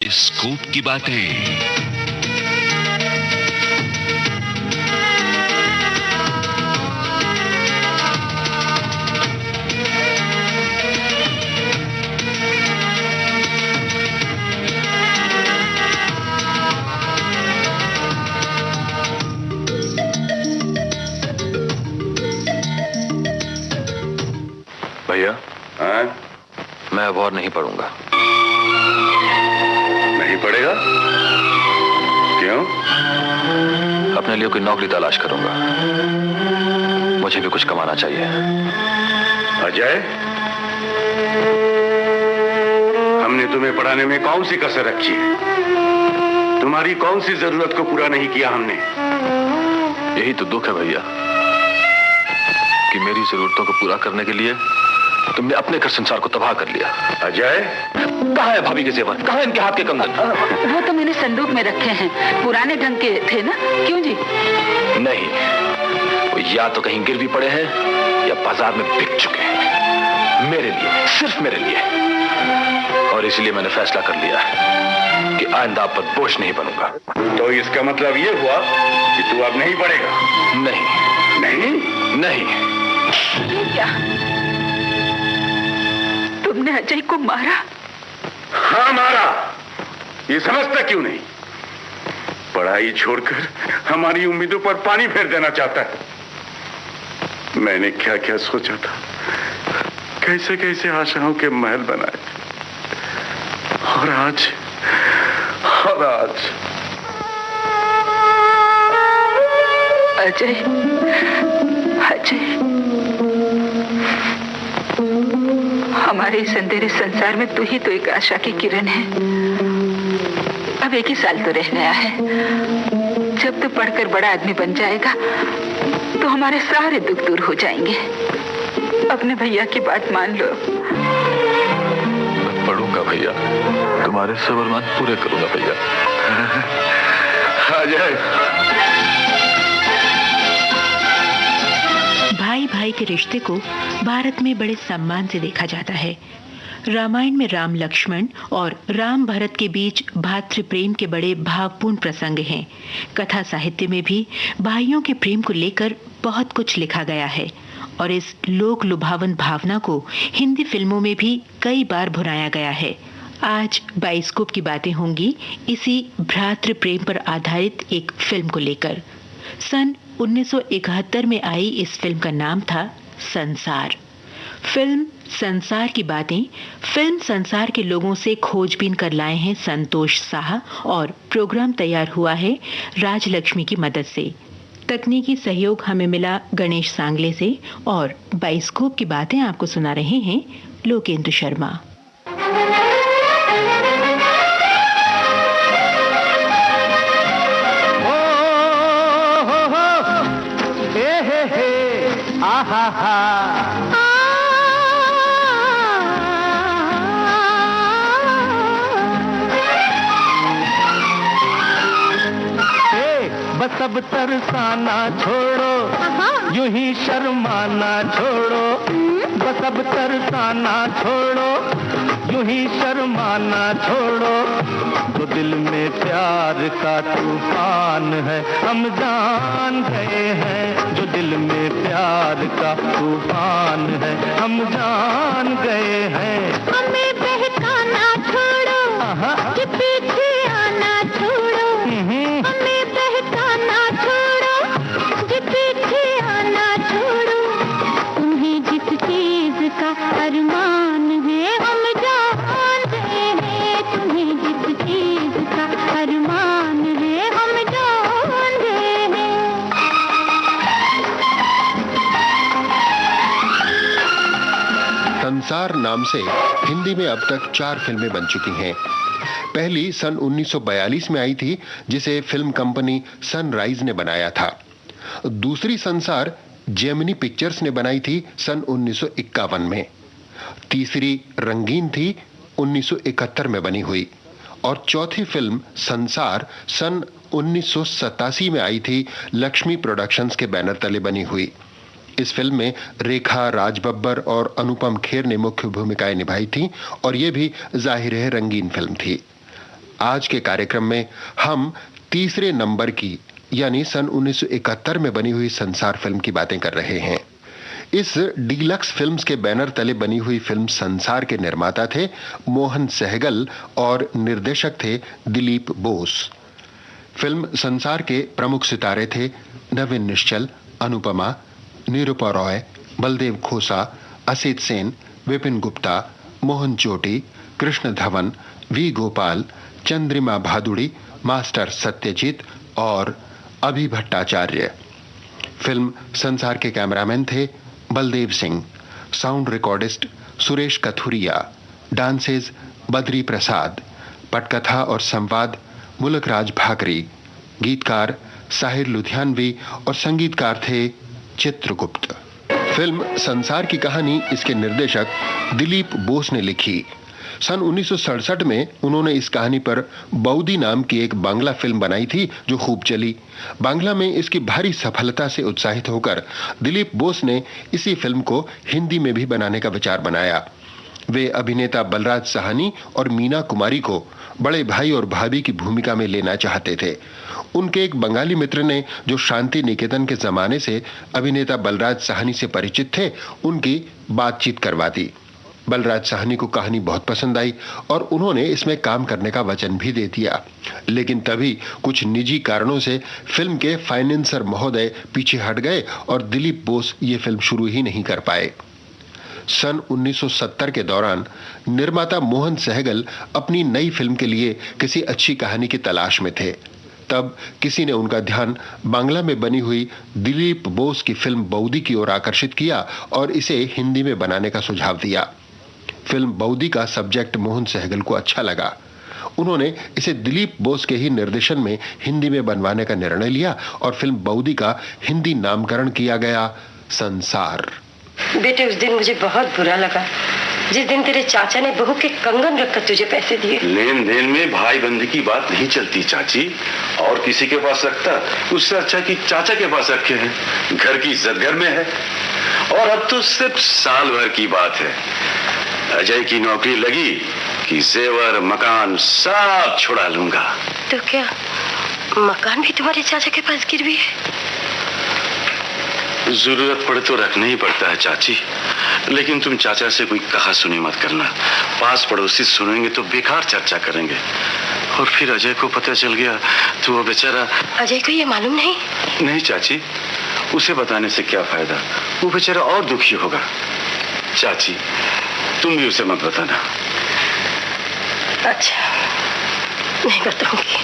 Scoop की बातें। भैया, हाँ? मैं अब और नहीं पढ़ूंगा। नहीं पढ़ेगा? क्यों? अपने लिए कोई नौकरी तलाश करूंगा। मुझे भी कुछ कमाना चाहिए। अजय, हमने तुम्हें पढ़ाने में कौन सी कसर रखी है? तुम्हारी कौन सी जरूरत को पूरा नहीं किया हमने? यही तो दुख है भैया कि मेरी जरूरतों को पूरा करने के लिए तुमने अपने घर संसार को तबाह कर लिया। अजय, कहाँ है भाभी के जेवर? कहाँ है इनके हाथ के कंगन? वो तो मैंने संदूक में रखे हैं, पुराने ढंग के थे ना। क्यों जी? नहीं, वो या तो कहीं गिर भी पड़े हैं या बाजार में बिक चुके हैं। मेरे लिए, सिर्फ मेरे लिए। और इसलिए मैंने फैसला कर लिया कि आइंदा आप पर बोझ नहीं बनूंगा। तो इसका मतलब ये हुआ कि तू अब नहीं पढ़ेगा? नहीं नहीं? नहीं। ये क्या? तुमने अजय को मारा? हाँ, मारा। ये समझता क्यों नहीं? पढ़ाई छोड़कर हमारी उम्मीदों पर पानी फेर देना चाहता है। मैंने क्या क्या सोचा था, कैसे कैसे आशाओं के महल बनाए थे। और आज अजय, अजय, हमारे इस अंधेरे संसार में तू ही तो एक आशा की किरण है। अब 1 ही साल तो रह गया है। जब तू पढ़कर बड़ा आदमी बन जाएगा तो हमारे सारे दुख दूर हो जाएंगे। अपने भैया की बात मान लो। मैं पढ़ूंगा भैया, तुम्हारे सब अरमान पूरे करूंगा भैया। अजय, भाई भाई के रिश्ते को भारत में बड़े सम्मान से देखा जाता है। रामायण में राम लक्ष्मण और राम भरत के बीच भातृ प्रेम के बड़े भावपूर्ण प्रसंग हैं। कथा साहित्य में भी भाइयों के प्रेम को लेकर बहुत कुछ लिखा गया है और इस लोक लुभावन भावना को हिंदी फिल्मों में भी कई बार भुनाया गया है। आज बाइस्कोप की बातें होंगी इसी भ्रातृ प्रेम पर आधारित एक फिल्म को लेकर। सन 1971 में आई इस फिल्म का नाम था संसार। फिल्म संसार की बातें फिल्म संसार के लोगों से खोजबीन कर लाए हैं संतोष शाह और प्रोग्राम तैयार हुआ है राजलक्ष्मी की मदद से। तकनीकी सहयोग हमें मिला गणेश सांगले से और बाइस्कोप की बातें आपको सुना रहे हैं लोकेंद्र शर्मा। बस अब तरसाना छोड़ो, यूं ही शर्माना छोड़ो। बस अब तरसाना छोड़ो, यूं ही शर्माना छोड़ो। तो दिल में प्यार का तूफान है, हम जान गए हैं। जो दिल में प्यार का तूफान है, हम जान गए हैं। हमें बहकाना छोड़ो, कि पीछे आना छोड़ो। हमें बहकाना छोड़ो, कि पीछे आना छोड़ो। तुम्हें जिस चीज का अरमान है, हम जान गए हैं। तुम्हें जिस चीज का अरमान है, हम जान गए हैं। संसार नाम से हिंदी में अब तक 4 फिल्में बन चुकी हैं। पहली सन 1942 में आई थी, जिसे फिल्म कंपनी सनराइज ने बनाया था। दूसरी संसार जेमिनी पिक्चर्स ने बनाई थी सन 1951 में। तीसरी रंगीन थी 1971 में बनी हुई और चौथी फिल्म संसार सन 1987 में आई थी लक्ष्मी प्रोडक्शंस के बैनर तले बनी हुई। इस फिल्म में रेखा, राज बब्बर और अनुपम खेर ने मुख्य भूमिकाएं निभाई थीं और ये भी जाहिर है रंगीन फिल्म थी। आज के कार्यक्रम में हम तीसरे नंबर की यानी सन 1971 में बनी हुई संसार फिल्म की बातें कर रहे हैं। इस डीलक्स फिल्म्स के बैनर तले बनी हुई फिल्म संसार के निर्माता थे मोहन सहगल और निर्देशक थे दिलीप बोस। फिल्म संसार के प्रमुख सितारे थे नवीन निश्चल, अनुपमा, निरूपा रॉय, बलदेव खोसा, असित सेन, विपिन गुप्ता, मोहन जोटी, कृष्ण धवन, वी गोपाल, चंद्रिमा भादुड़ी, मास्टर सत्यजीत और अभि भट्टाचार्य। फिल्म संसार के कैमरामैन थे Baldev Singh, sound recordist Suresh Kathuria, dances Badri Prasad, पटकथा और संवाद मुलकराज भाकरी, गीतकार साहिर लुधियानवी और संगीतकार थे चित्रगुप्त। फिल्म संसार की कहानी इसके निर्देशक दिलीप बोस ने लिखी। सन 1967 में उन्होंने इस कहानी पर बौदी नाम की एक बांग्ला फिल्म बनाई थी जो खूब चली। बांग्ला में इसकी भारी सफलता से उत्साहित होकर दिलीप बोस ने इसी फिल्म को हिंदी में भी बनाने का विचार बनाया। वे अभिनेता बलराज साहनी और मीना कुमारी को बड़े भाई और भाभी की भूमिका में लेना चाहते थे। उनके एक बंगाली मित्र ने जो शांति निकेतन के जमाने से अभिनेता बलराज साहनी से परिचित थे, उनकी बातचीत करवा दी। बलराज साहनी को कहानी बहुत पसंद आई और उन्होंने इसमें काम करने का वचन भी दे दिया। लेकिन तभी कुछ निजी कारणों से फिल्म के फाइनेंसर महोदय पीछे हट गए और दिलीप बोस ये फिल्म शुरू ही नहीं कर पाए। सन 1970 के दौरान निर्माता मोहन सहगल अपनी नई फिल्म के लिए किसी अच्छी कहानी की तलाश में थे। तब किसी ने उनका ध्यान बांग्ला में बनी हुई दिलीप बोस की फिल्म बौदी की ओर आकर्षित किया और इसे हिंदी में बनाने का सुझाव दिया। फिल्म बौदी का सब्जेक्ट मोहन सहगल को अच्छा लगा। उन्होंने इसे दिलीप बोस के ही निर्देशन में हिंदी में बनवाने का निर्णय लिया और फिल्म बौदी का हिंदी नामकरण किया गया संसार। बेटे, उस दिन मुझे बहुत बुरा लगा जिस दिन तेरे चाचा ने बहू के कंगन रखकर तुझे पैसे दिए। लेन देन में भाई बंदी की बात नहीं चलती चाची। और किसी के पास रखता उससे अच्छा कि चाचा के पास रखे हैं। घर की इज्जत घर में है। और अब तो सिर्फ साल भर की बात है। अजय की नौकरी लगी कि जेवर मकान सब छुड़ा लूंगा। तो क्या मकान भी तुम्हारे चाचा के पास गिरवी है? जरूरत पड़े तो रखना ही पड़ता है चाची। लेकिन तुम चाचा से कोई कहा सुनी मत करना। पास पड़ोसी सुनेंगे तो बेकार चर्चा करेंगे। और फिर अजय को पता चल गया तो वो बेचारा। अजय को ये मालूम नहीं? नहीं चाची, उसे बताने से क्या फायदा। वो बेचारा और दुखी होगा। चाची, तुम भी उसे मत बताना। अच्छा, नहीं बताऊंगी।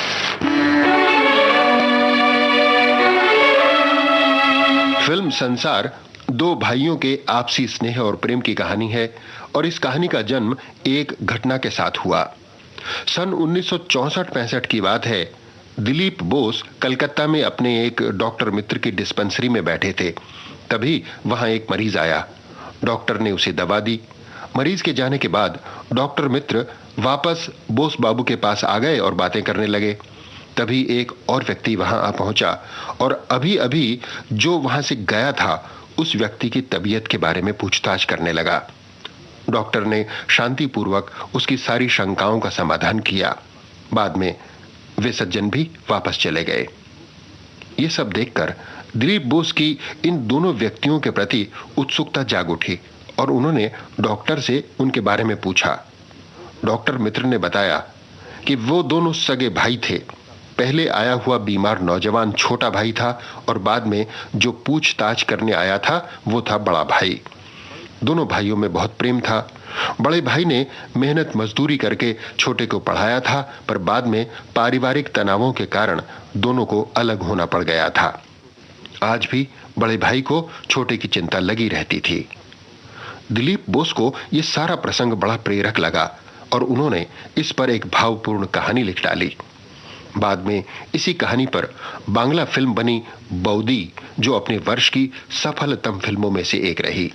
फिल्म संसार दो भाइयों के आपसी स्नेह और प्रेम की कहानी है और इस कहानी का जन्म एक घटना के साथ हुआ। सन 1964-65 की बात है। दिलीप बोस कलकत्ता में अपने एक डॉक्टर मित्र की डिस्पेंसरी में बैठे थे। तभी वहां एक मरीज आया। डॉक्टर ने उसे दवा दी। मरीज के जाने के बाद डॉक्टर मित्र वापस बोस बाबू के पास आ गए और बातें करने लगे। तभी एक और व्यक्ति वहां आ पहुंचा और अभी अभी जो वहां से गया था उस व्यक्ति की तबीयत के बारे में पूछताछ करने लगा। डॉक्टर ने शांतिपूर्वक उसकी सारी शंकाओं का समाधान किया। बाद में वे सज्जन भी वापस चले गए। ये सब देखकर दिलीप बोस की इन दोनों व्यक्तियों के प्रति उत्सुकता जाग उठी और उन्होंने डॉक्टर से उनके बारे में पूछा। डॉक्टर मित्र ने बताया कि वो दोनों सगे भाई थे। पहले आया हुआ बीमार नौजवान छोटा भाई था और बाद में जो पूछताछ करने आया था वो था बड़ा भाई। दोनों भाइयों में बहुत प्रेम था। बड़े भाई ने मेहनत मजदूरी करके छोटे को पढ़ाया था, पर बाद में पारिवारिक तनावों के कारण दोनों को अलग होना पड़ गया था। आज भी बड़े भाई को छोटे की चिंता लगी रहती थी। दिलीप बोस को यह सारा प्रसंग बड़ा प्रेरक लगा और उन्होंने इस पर एक भावपूर्ण कहानी लिख डाली। बाद में इसी कहानी पर बांग्ला फिल्म बनी बौदी, जो अपने वर्ष की सफलतम फिल्मों में से एक रही।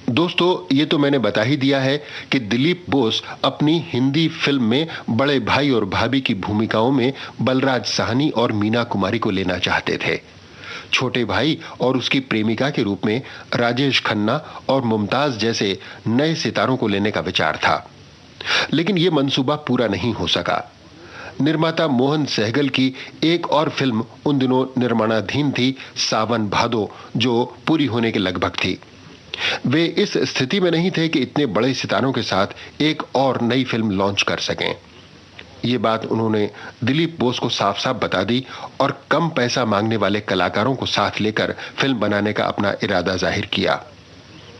दोस्तों, ये तो मैंने बता ही दिया है कि दिलीप बोस अपनी हिंदी फिल्म में बड़े भाई और भाभी की भूमिकाओं में बलराज साहनी और मीना कुमारी को लेना चाहते थे। छोटे भाई और उसकी प्रेमिका के रूप में राजेश खन्ना और मुमताज जैसे नए सितारों को लेने का विचार था, लेकिन यह मंसूबा पूरा नहीं हो सका। निर्माता मोहन सहगल की एक और फिल्म उन दिनों निर्माणाधीन थी, सावन भादो, जो पूरी होने के लगभग थी। वे इस स्थिति में नहीं थे कि इतने बड़े सितारों के साथ एक और नई फिल्म लॉन्च कर सकें। ये बात उन्होंने दिलीप बोस को साफ साफ बता दी और कम पैसा मांगने वाले कलाकारों को साथ लेकर फिल्म बनाने का अपना इरादा जाहिर किया।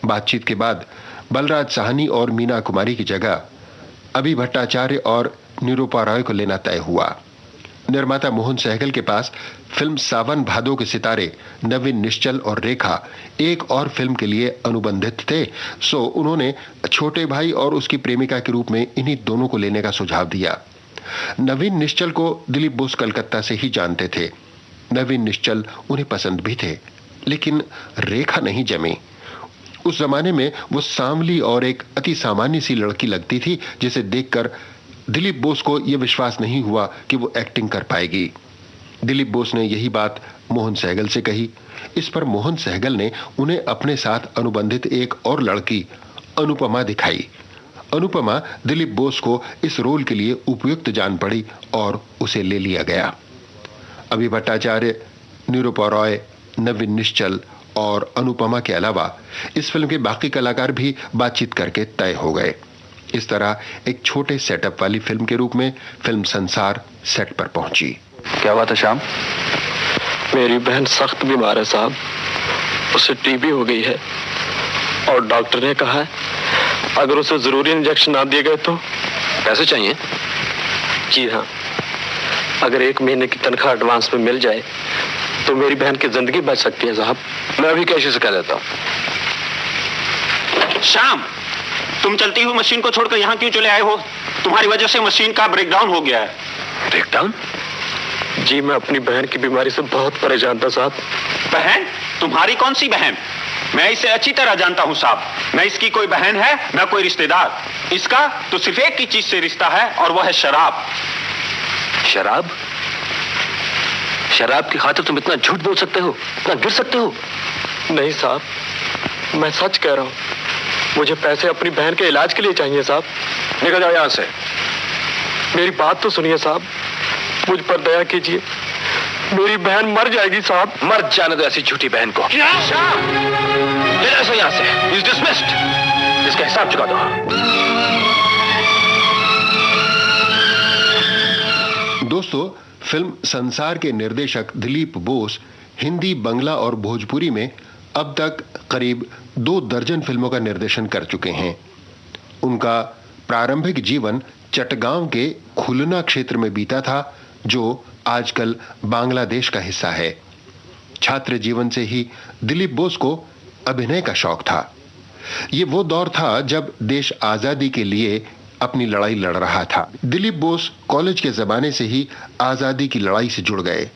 बातचीत के बाद बलराज साहनी और मीना कुमारी की जगह अभि भट्टाचार्य और निरूपा रॉय को लेना तय हुआ। निर्माता मोहन सहगल के पास फिल्म सावन भादो के सितारे नवीन निश्चल और रेखा एक और फिल्म के लिए अनुबंधित थे, सो उन्होंने छोटे भाई और उसकी प्रेमिका के रूप में इन्हीं दोनों को लेने का सुझाव दिया। नवीन निश्चल को दिलीप बोस कलकत्ता से ही जानते थे। नवीन निश्चल उन्हें पसंद भी थे, लेकिन रेखा नहीं जमी। उस जमाने में वो सांवली और एक अति सामान्य सी लड़की लगती थी, जिसे देखकर दिलीप बोस को यह विश्वास नहीं हुआ कि वो एक्टिंग कर पाएगी। दिलीप बोस ने यही बात मोहन सहगल से कही। इस पर मोहन सहगल ने उन्हें अपने साथ अनुबंधित एक और लड़की अनुपमा दिखाई। अनुपमा दिलीप बोस को इस रोल के लिए उपयुक्त जान पड़ी और उसे ले लिया गया। अभि भट्टाचार्य, निरूपा रॉय, नवीन निश्चल और अनुपमा के अलावा इस फिल्म के बाकी कलाकार भी बातचीत करके तय हो गए। इस तरह एक छोटे सेटअप वाली फिल्म के रूप में फिल्म संसार सेट पर पहुंची। क्या बात है श्याम? मेरी बहन सख्त बीमार है साहब, उसे टीबी हो गई है और डॉक्टर ने कहा है अगर उसे जरूरी इंजेक्शन ना दिए गए तो। पैसे चाहिए? जी हाँ, अगर 1 महीने की तनख्वाह एडवांस में मिल जाए तो मेरी बहन की जिंदगी बच सकती है साहब। मैं अभी कैसे से कह देता हूँ। श्याम, तुम चलती हुई मशीन को छोड़कर यहाँ क्यों चले आए हो? तुम्हारी वजह से मशीन का ब्रेकडाउन हो गया है। ब्रेकडाउन? जी मैं अपनी बहन की बीमारी से बहुत परेशान था साहब। बहन? तुम्हारी कौन सी बहन? मैं इसे अच्छी तरह जानता हूँ साहब। न इसकी कोई बहन है न कोई रिश्तेदार। इसका तो सिर्फ एक ही चीज से रिश्ता है और वह है शराब। शराब? शराब की खातिर तुम इतना झूठ बोल सकते हो, इतना गिर सकते हो? नहीं साहब, मैं सच कह रहा हूँ। मुझे पैसे अपनी बहन के इलाज के लिए चाहिए साहब। निकल जाओ यहाँ से। मेरी बात तो सुनिए साहब, मुझ पर दया कीजिए, मेरी बहन मर जाएगी साहब। मर जाने दो ऐसी झूठी बहन को। ले जाओ यहाँ से। He's dismissed। इसका हिसाब चुका दो। दोस्तों, फिल्म संसार के निर्देशक दिलीप बोस हिंदी, बंगला और भोजपुरी में अब तक करीब 2 दर्जन फिल्मों का निर्देशन कर चुके हैं। उनका प्रारंभिक जीवन चटगांव के खुलना क्षेत्र में बीता था, जो आजकल बांग्लादेश का हिस्सा है। छात्र जीवन से ही दिलीप बोस को अभिनय का शौक था। ये वो दौर था जब देश आजादी के लिए अपनी लड़ाई लड़ रहा था। दिलीप बोस कॉलेज के जमाने से ही आजादी की लड़ाई से जुड़ गए।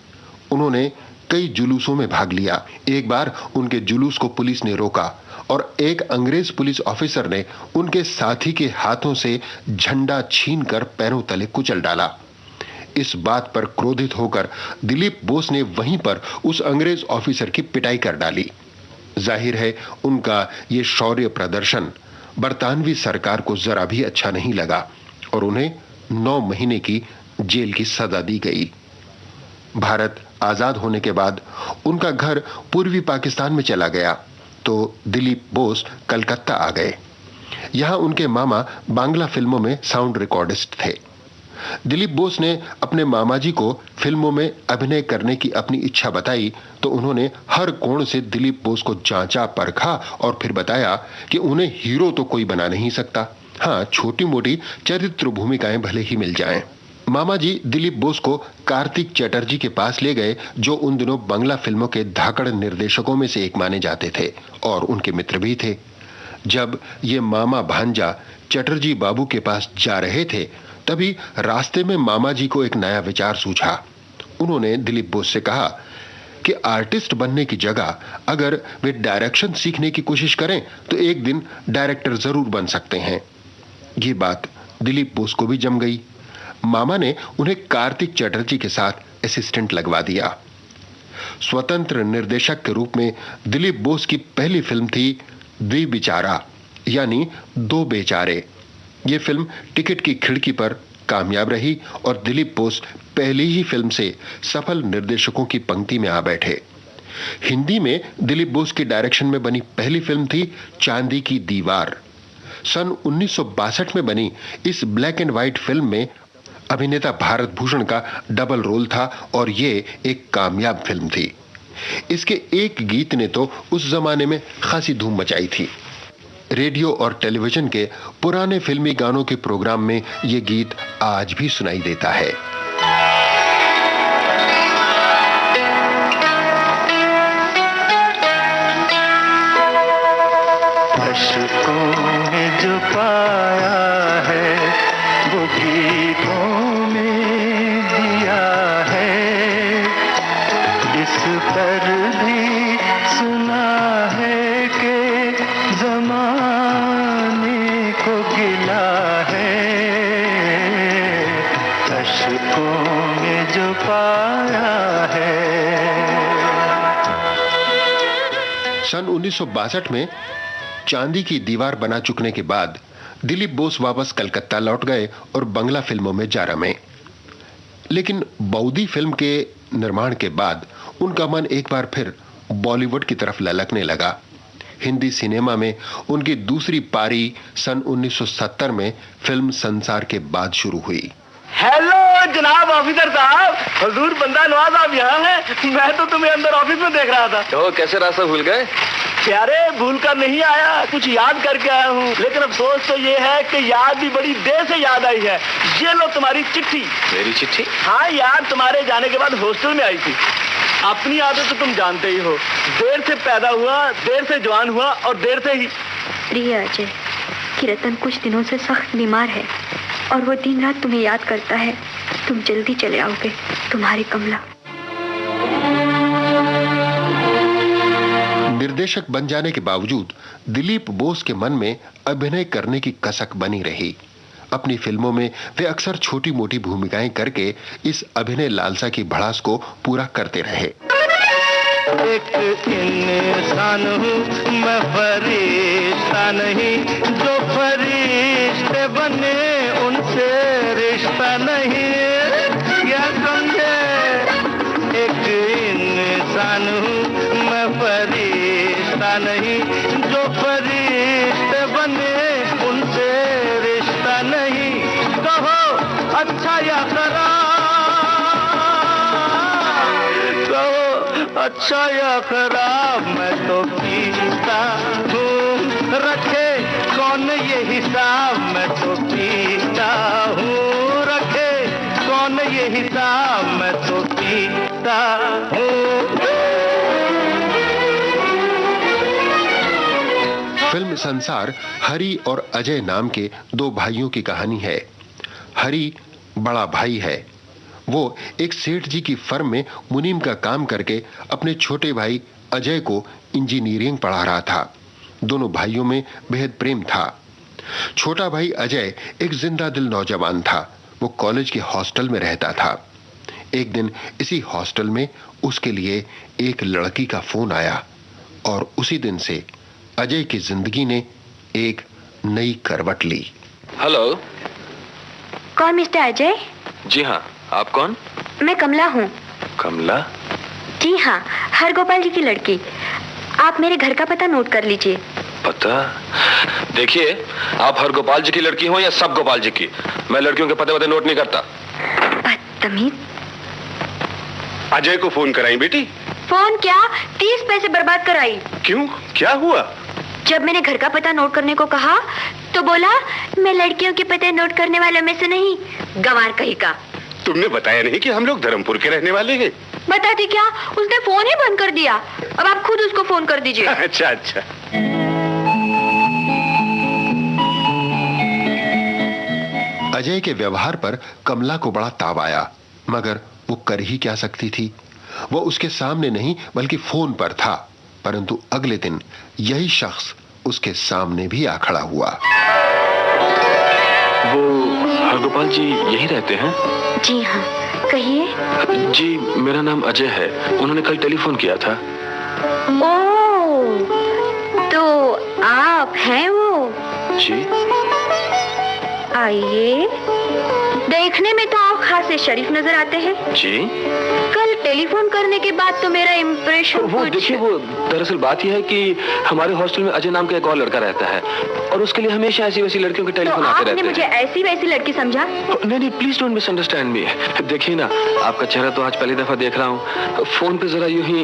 उन्होंने कई जुलूसों में भाग लिया। एक बार उनके जुलूस को पुलिस ने रोका और एक अंग्रेज पुलिस ऑफिसर ने उनके साथी के हाथों से झंडा छीनकर पैरों तले कुचल डाला। इस बात पर क्रोधित होकर दिलीप बोस ने वहीं पर उस अंग्रेज ऑफिसर की पिटाई कर डाली। जाहिर है उनका ये शौर्य प्रदर्शन बरतानवी सरकार को जरा भी अच्छा नहीं लगा और उन्हें 9 महीने की जेल की सजा दी गई। भारत आजाद होने के बाद उनका घर पूर्वी पाकिस्तान में चला गया तो दिलीप बोस कलकत्ता आ गए। यहां उनके मामा बांग्ला फिल्मों में साउंड रिकॉर्डिस्ट थे। दिलीप बोस ने अपने मामा जी को फिल्मों में अभिनय करने की अपनी इच्छा बताई तो उन्होंने हर कोण से दिलीप बोस को जांचा परखा और फिर बताया कि उन्हें हीरो तो कोई बना नहीं सकता, हाँ छोटी मोटी चरित्र भूमिकाएं भले ही मिल जाएं। मामा जी दिलीप बोस को कार्तिक चटर्जी के पास ले गए, जो उन दिनों बांग्ला फिल्मों के धाकड़ निर्देशकों में से एक माने जाते थे और उनके मित्र भी थे। जब ये मामा भांजा चटर्जी बाबू के पास जा रहे थे तभी रास्ते में मामा जी को एक नया विचार सूझा। उन्होंने दिलीप बोस से कहा कि आर्टिस्ट बनने की जगह अगर वे डायरेक्शन सीखने की कोशिश करें तो एक दिन डायरेक्टर जरूर बन सकते हैं। ये बात दिलीप बोस को भी जम गई। मामा ने उन्हें कार्तिक चटर्जी के साथ असिस्टेंट लगवा दिया। स्वतंत्र निर्देशक के रूप में दिलीप बोस की पहली फिल्म थी द्विबिचारा यानी 2 बेचारे। ये फिल्म टिकट की खिड़की पर कामयाब रही और दिलीप बोस पहली ही फिल्म से सफल निर्देशकों की पंक्ति में आ बैठे। हिंदी में दिलीप बोस की डायरेक्शन में बनी पहली फिल्म थी चांदी की दीवार। सन 1962 में बनी इस ब्लैक एंड व्हाइट फिल्म में अभिनेता भारत भूषण का डबल रोल था और ये एक कामयाब फिल्म थी। इसके एक गीत ने तो उस जमाने में खासी धूम मचाई थी। रेडियो और टेलीविजन के पुराने फिल्मी गानों के प्रोग्राम में ये गीत आज भी सुनाई देता है। अश्कों में जो पाया है वो गीतों में दिया है, इस पर भी सुना है कि जमाने को गिला है। अश्कों में जो पाया है। सन 1962 में चांदी की दीवार बना चुकने के बाद दिलीप बोस वापस कलकत्ता लौट गए और बंगला फिल्मों में जा रमे। लेकिन बौदी फिल्म के निर्माण के बाद उनका मन एक बार फिर बॉलीवुड की तरफ ललकने लगा। हिंदी सिनेमा में उनकी दूसरी पारी सन 1970 में फिल्म संसार के बाद शुरू हुई। हेलो जनाब ऑफिसर साहब, हुजूर बंदा नवाज आप यहाँ हैं? मैं तो तुम्हें अंदर ऑफिस में देख रहा था। तो कैसे रास्ता भूल गए? प्यारे भूल कर नहीं आया, कुछ याद करके आया हूँ। लेकिन अफसोस तो ये है कि याद भी बड़ी देर से याद आई है। ये लो तुम्हारी चिट्ठी। मेरी चिट्ठी? हाँ यार, तुम्हारे जाने के बाद हॉस्टल में आई थी। अपनी आदत तो तुम जानते ही हो, देर से पैदा हुआ, देर से जवान हुआ और देर से ही। प्रिय अजय, किरतन कुछ दिनों से सख्त बीमार है और वो दिन रात तुम्हें याद करता है। तुम जल्दी चले आओगे। तुम्हारी कमला। निर्देशक बन जाने के बावजूद दिलीप बोस के मन में अभिनय करने की कसक बनी रही। अपनी फिल्मों में वे अक्सर छोटी मोटी भूमिकाएं करके इस अभिनय लालसा की भड़ास को पूरा करते रहे। एक इंसान हूँ मैं, फरिश्ता नहीं, जो फरिश्ते बने उनसे रिश्ता नहीं। क्या समझे? एक इंसान हूँ मैं, फरिश्ता नहीं, जो फरिश्ते बने उनसे रिश्ता नहीं। कहो अच्छा या खराब, कहो अच्छा या खराब, मैं तो पीता हूँ, रखे कौन ये हिसाब। मैं तो पीता हूँ, रखे कौन ये हिसाब। मैं तो पीता हूँ। फिल्म संसार हरि और अजय नाम के दो भाइयों की कहानी है। हरि बड़ा भाई है। वो एक सेठ जी की फर्म में मुनीम का काम करके अपने छोटे भाई अजय को इंजीनियरिंग पढ़ा रहा था। दोनों भाइयों में बेहद प्रेम था। छोटा भाई अजय एक जिंदा दिल नौजवान था। वो कॉलेज के हॉस्टल में रहता था। एक दिन इसी हॉस्टल में उसके लिए एक लड़की का फोन आया और उसी दिन से अजय की जिंदगी ने एक नई करवट ली। हेलो। कौन मिस्टर अजय? जी हाँ, आप कौन? मैं कमला हूँ। कमला? जी हाँ, हरगोपाल जी की लड़की। आप मेरे घर का पता नोट कर लीजिए। पता? देखिए, आप हरगोपाल जी की लड़की हो या सब गोपाल जी की, मैं लड़कियों के पते नोट नहीं करता। बदतमीज। अजय को फोन कराई बेटी? फोन क्या, 30 पैसे बर्बाद कराई। क्यों, क्या हुआ? जब मैंने घर का पता नोट करने को कहा तो बोला मैं लड़कियों के पते नोट करने वालों में से नहीं, गंवार कहीं का। तुमने बताया नहीं कि हम लोग धर्मपुर के रहने वाले हैं? बताती क्या, उसने फोन ही बंद कर दिया। अब आप खुद उसको फोन कर दीजिए। अच्छा अच्छा। अजय के व्यवहार पर कमला को बड़ा ताव आया, मगर वो कर ही क्या सकती थी। वो उसके सामने नहीं बल्कि फोन पर था। परंतु अगले दिन यही शख्स उसके सामने भी आ खड़ा हुआ। वो हरगोपाल जी यही रहते हैं? जी हाँ, कहिए। जी, मेरा नाम अजय है। उन्होंने कल टेलीफोन किया था। ओह, तो आप हैं वो? जी। आइए। देखने में तो आप खासे शरीफ नजर आते हैं। जी? कल टेलीफोन करने के बाद तो मेरा इम्प्रेशन वो देखिए, वो दरअसल बात यह है कि हमारे हॉस्टल में अजय नाम का एक और लड़का रहता है और उसके लिए हमेशा ऐसी वैसी लड़कियों के टेलीफोन आते रहते हैं। आपने मुझे ऐसी वैसी लड़की समझा? नहीं, प्लीज डोंट मिसअंडरस्टैंड मी। देखिए ना, आपका चेहरा तो आज पहली दफा देख रहा हूँ, फोन पे जरा यूं ही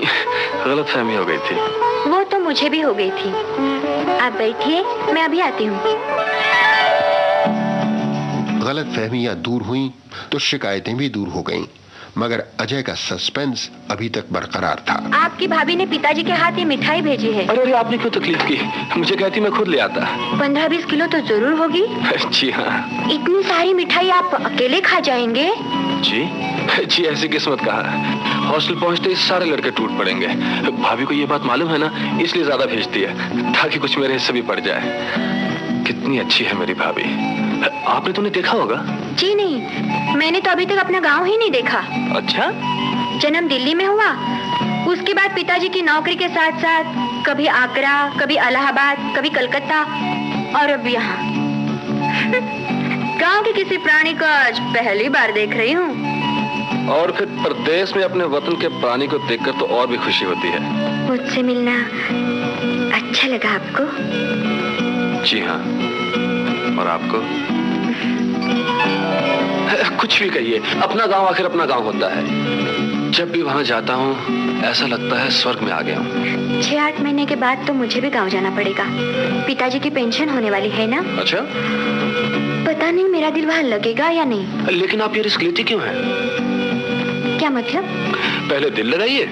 गलतफहमी हो गई थी। वो तो मुझे भी हो गई थी। आप बैठिए, मैं अभी आती हूँ। गलतफहमियां दूर हुई तो शिकायतें भी दूर हो गईं, मगर अजय का सस्पेंस अभी तक बरकरार था। आपकी भाभी ने पिताजी के हाथ ये मिठाई भेजी है। अरे आपने क्यों तकलीफ की? मुझे कहती मैं खुद ले आता। 15-20 किलो तो जरूर होगी। जी हाँ। इतनी सारी मिठाई आप अकेले खा जाएंगे? जी ऐसी किस्मत कहा। हॉस्टल पहुंचते ही सारे लड़के टूट पड़ेंगे। भाभी को ये बात मालूम है ना, इसलिए ज्यादा भेजती है ताकि कुछ मेरे हिस्से भी पड़ जाए। कितनी अच्छी है मेरी भाभी। आपने तो नहीं देखा होगा? जी नहीं, मैंने तो अभी तक अपना गांव ही नहीं देखा। अच्छा? जन्म दिल्ली में हुआ, उसके बाद पिताजी की नौकरी के साथ साथ कभी आगरा, कभी इलाहाबाद, कभी कलकत्ता और अब यहाँ। गांव के किसी प्राणी को आज पहली बार देख रही हूँ। और फिर प्रदेश में अपने वतन के प्राणी को देखकर तो और भी खुशी होती है। मुझसे मिलना अच्छा लगा आपको? जी हाँ। और आपको? कुछ भी कहिए, अपना गांव आखिर अपना गांव होता है। जब भी वहां जाता हूँ ऐसा लगता है स्वर्ग में आ गया हूँ। 6-8 महीने के बाद तो मुझे भी गांव जाना पड़ेगा। पिताजी की पेंशन होने वाली है ना? अच्छा? पता नहीं मेरा दिल वहाँ लगेगा या नहीं। लेकिन आप ये रिस्क लेती क्यों हैं? क्या मतलब? पहले दिल लगाइए,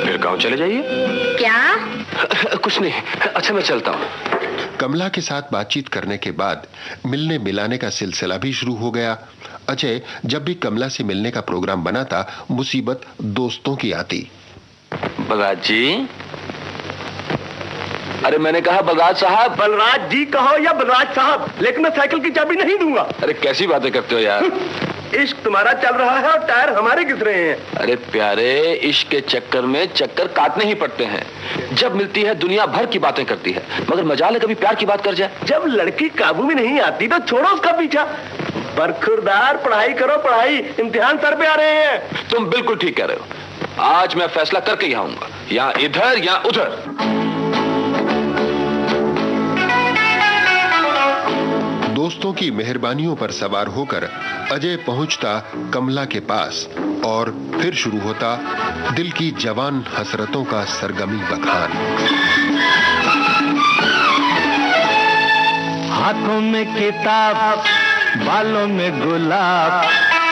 फिर गांव चले जाइए। क्या? कुछ नहीं। अच्छा मैं चलता हूँ। कमला के साथ बातचीत करने के बाद मिलने मिलाने का सिलसिला भी शुरू हो गया। अजय जब भी कमला से मिलने का प्रोग्राम बनाता, मुसीबत दोस्तों की आती। बलराज जी। अरे मैंने कहा बलराज साहब। बलराज जी कहो या बलराज साहब, लेकिन मैं साइकिल की चाबी नहीं दूंगा। अरे कैसी बातें करते हो यार। इश्क तुम्हारा चल रहा है और टायर हमारे घिस रहे हैं। अरे प्यारे, इश्क के चक्कर में चक्कर काटने ही पड़ते हैं। जब मिलती है दुनिया भर की बातें करती है, मगर मजाल है कभी प्यार की बात कर जाए। जब लड़की काबू में नहीं आती तो छोड़ो उसका पीछा। बरखुरदार, पढ़ाई करो पढ़ाई, इम्तिहान सर पे आ रहे हैं। तुम बिल्कुल ठीक कह रहे हो। आज मैं फैसला करके ही आऊंगा, या इधर या उधर। दोस्तों की मेहरबानियों पर सवार होकर अजय पहुंचता कमला के पास और फिर शुरू होता दिल की जवान हसरतों का सरगमी बखान। हाथों में किताब, बालों में गुलाब,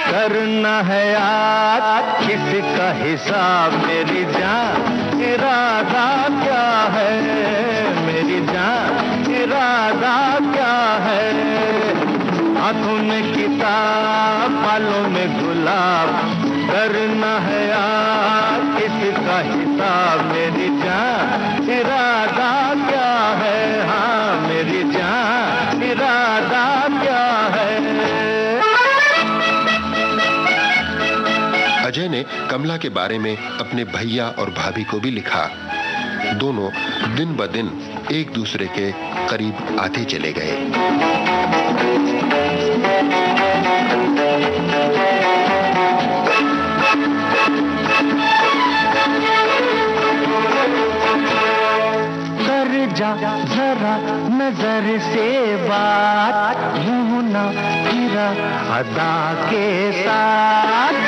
करना है याद किसी का हिसाब। मेरी जान इरादा क्या है, मेरी जान इरादा क्या है। हाथों में किताब, बालों में गुलाब, करना है याद किसी का हिसाब। मेरी जान इरादा क्या है, हाँ मेरी जान इरादा क्या है। अजय ने कमला के बारे में अपने भैया और भाभी को भी लिखा। दोनों दिन ब दिन एक दूसरे के करीब आते चले गए। कर जा जरा नजर से बात, यूं ना गिरा अदा के साथ।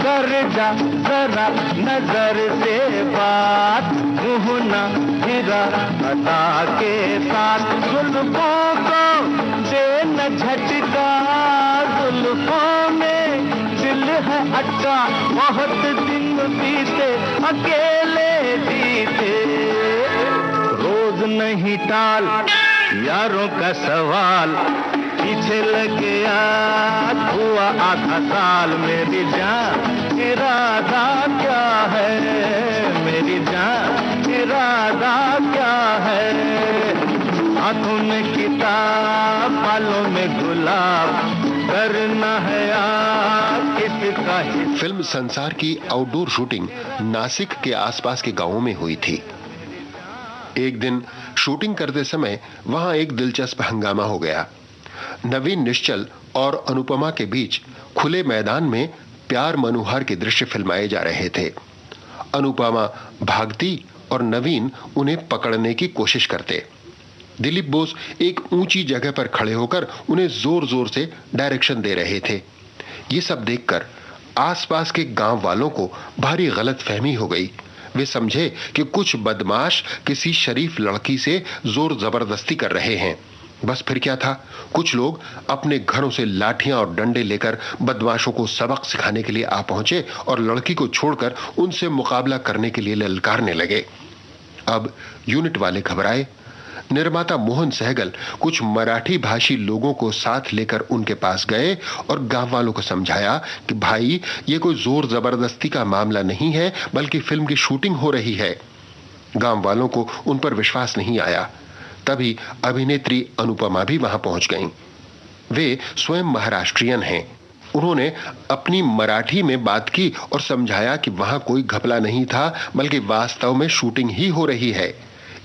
कर जा जरा नजर से बात, यूं ना गिरा अदा के साथ। जुल्फों को दे न झटका, जुल्फों में दिल है अटका। बहुत दिन बीते अकेले जीते, रोज नहीं टाल यारों का सवाल। पीछे लगे याद हुआ आधा साल। मेरी जान इरादा क्या है, मेरी जान इरादा क्या है। हाथों में किताब, बालों में गुलाब, करना है याद किसका। फिल्म संसार की आउटडोर शूटिंग नासिक के आसपास के गांवों में हुई थी। एक दिन शूटिंग करते समय वहां एक दिलचस्प हंगामा हो गया। नवीन निश्चल और अनुपमा के बीच खुले मैदान में प्यार मनोहार के दृश्य फिल्माए जा रहे थे। अनुपमा भागती और नवीन उन्हें पकड़ने की कोशिश करते। दिलीप बोस एक ऊंची जगह पर खड़े होकर उन्हें जोर जोर से डायरेक्शन दे रहे थे। ये सब देखकर आसपास के गांव वालों को भारी गलतफहमी हो गई। वे समझे कि कुछ बदमाश किसी शरीफ लड़की से जोर जबरदस्ती कर रहे हैं। बस फिर क्या था, कुछ लोग अपने घरों से लाठियां और डंडे लेकर बदमाशों को सबक सिखाने के लिए आ पहुंचे और लड़की को छोड़कर उनसे मुकाबला करने के लिए ललकारने लगे। अब यूनिट वाले घबराए। निर्माता मोहन सहगल कुछ मराठी भाषी लोगों को साथ लेकर उनके पास गए और गांव वालों को समझाया कि भाई, ये कोई जोर जबरदस्ती का मामला नहीं है, बल्कि फिल्म की शूटिंग हो रही है। गांव वालों को उन पर विश्वास नहीं आया। तभी अभिनेत्री अनुपमा भी वहां पहुंच गईं। वे स्वयं महाराष्ट्रियन हैं। उन्होंने अपनी मराठी में बात की और समझाया कि वहां कोई घपला नहीं था, बल्कि वास्तव में शूटिंग ही हो रही है।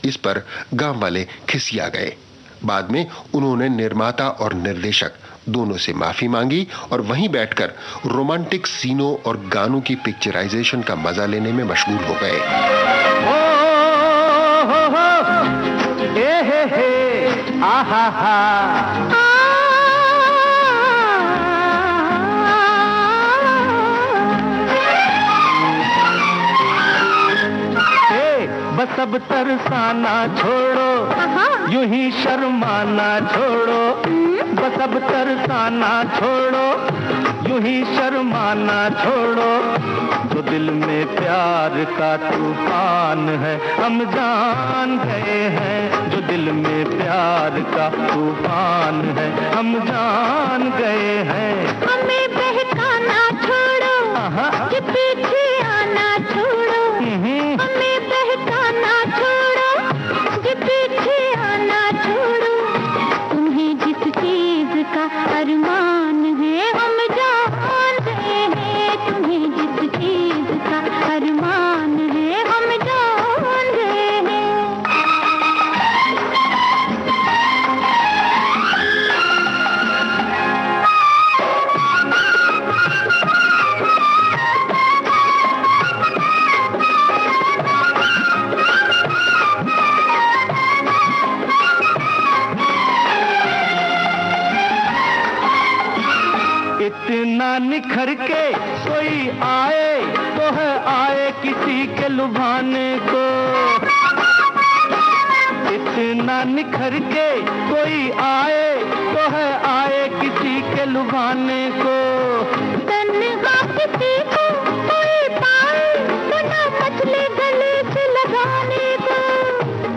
इस पर गांव वाले खिसिया गए। बाद में उन्होंने निर्माता और निर्देशक दोनों से माफी मांगी और वहीं बैठकर रोमांटिक सीनों और गानों की पिक्चराइजेशन का मजा लेने में मशगूल हो गए। बस अब तरसाना छोड़ो, यूं ही शर्माना छोड़ो। बस अब तरसाना छोड़ो, यूं ही शर्माना छोड़ो। जो दिल में प्यार का तूफान है हम जान गए हैं। जो दिल में प्यार का तूफान है हम जान गए हैं। हमें बहकाना छोड़ो, कि पीछे आना छोड़ो। हमें बहकाना छोड़ो, कि पीछे आना छोड़ो। तुम्हें जिस चीज का अरमान है हम जान गए हैं। तुम्हें जिस चीज का अरमान है हम जान गए हैं। इतना निखर के कोई आए तो है आए किसी के लुभाने को। इतना निखर के कोई आए तो है आए किसी के लुभाने को। तन्हा किसी को कोई पाए तो ना मचले गले से लगाने को।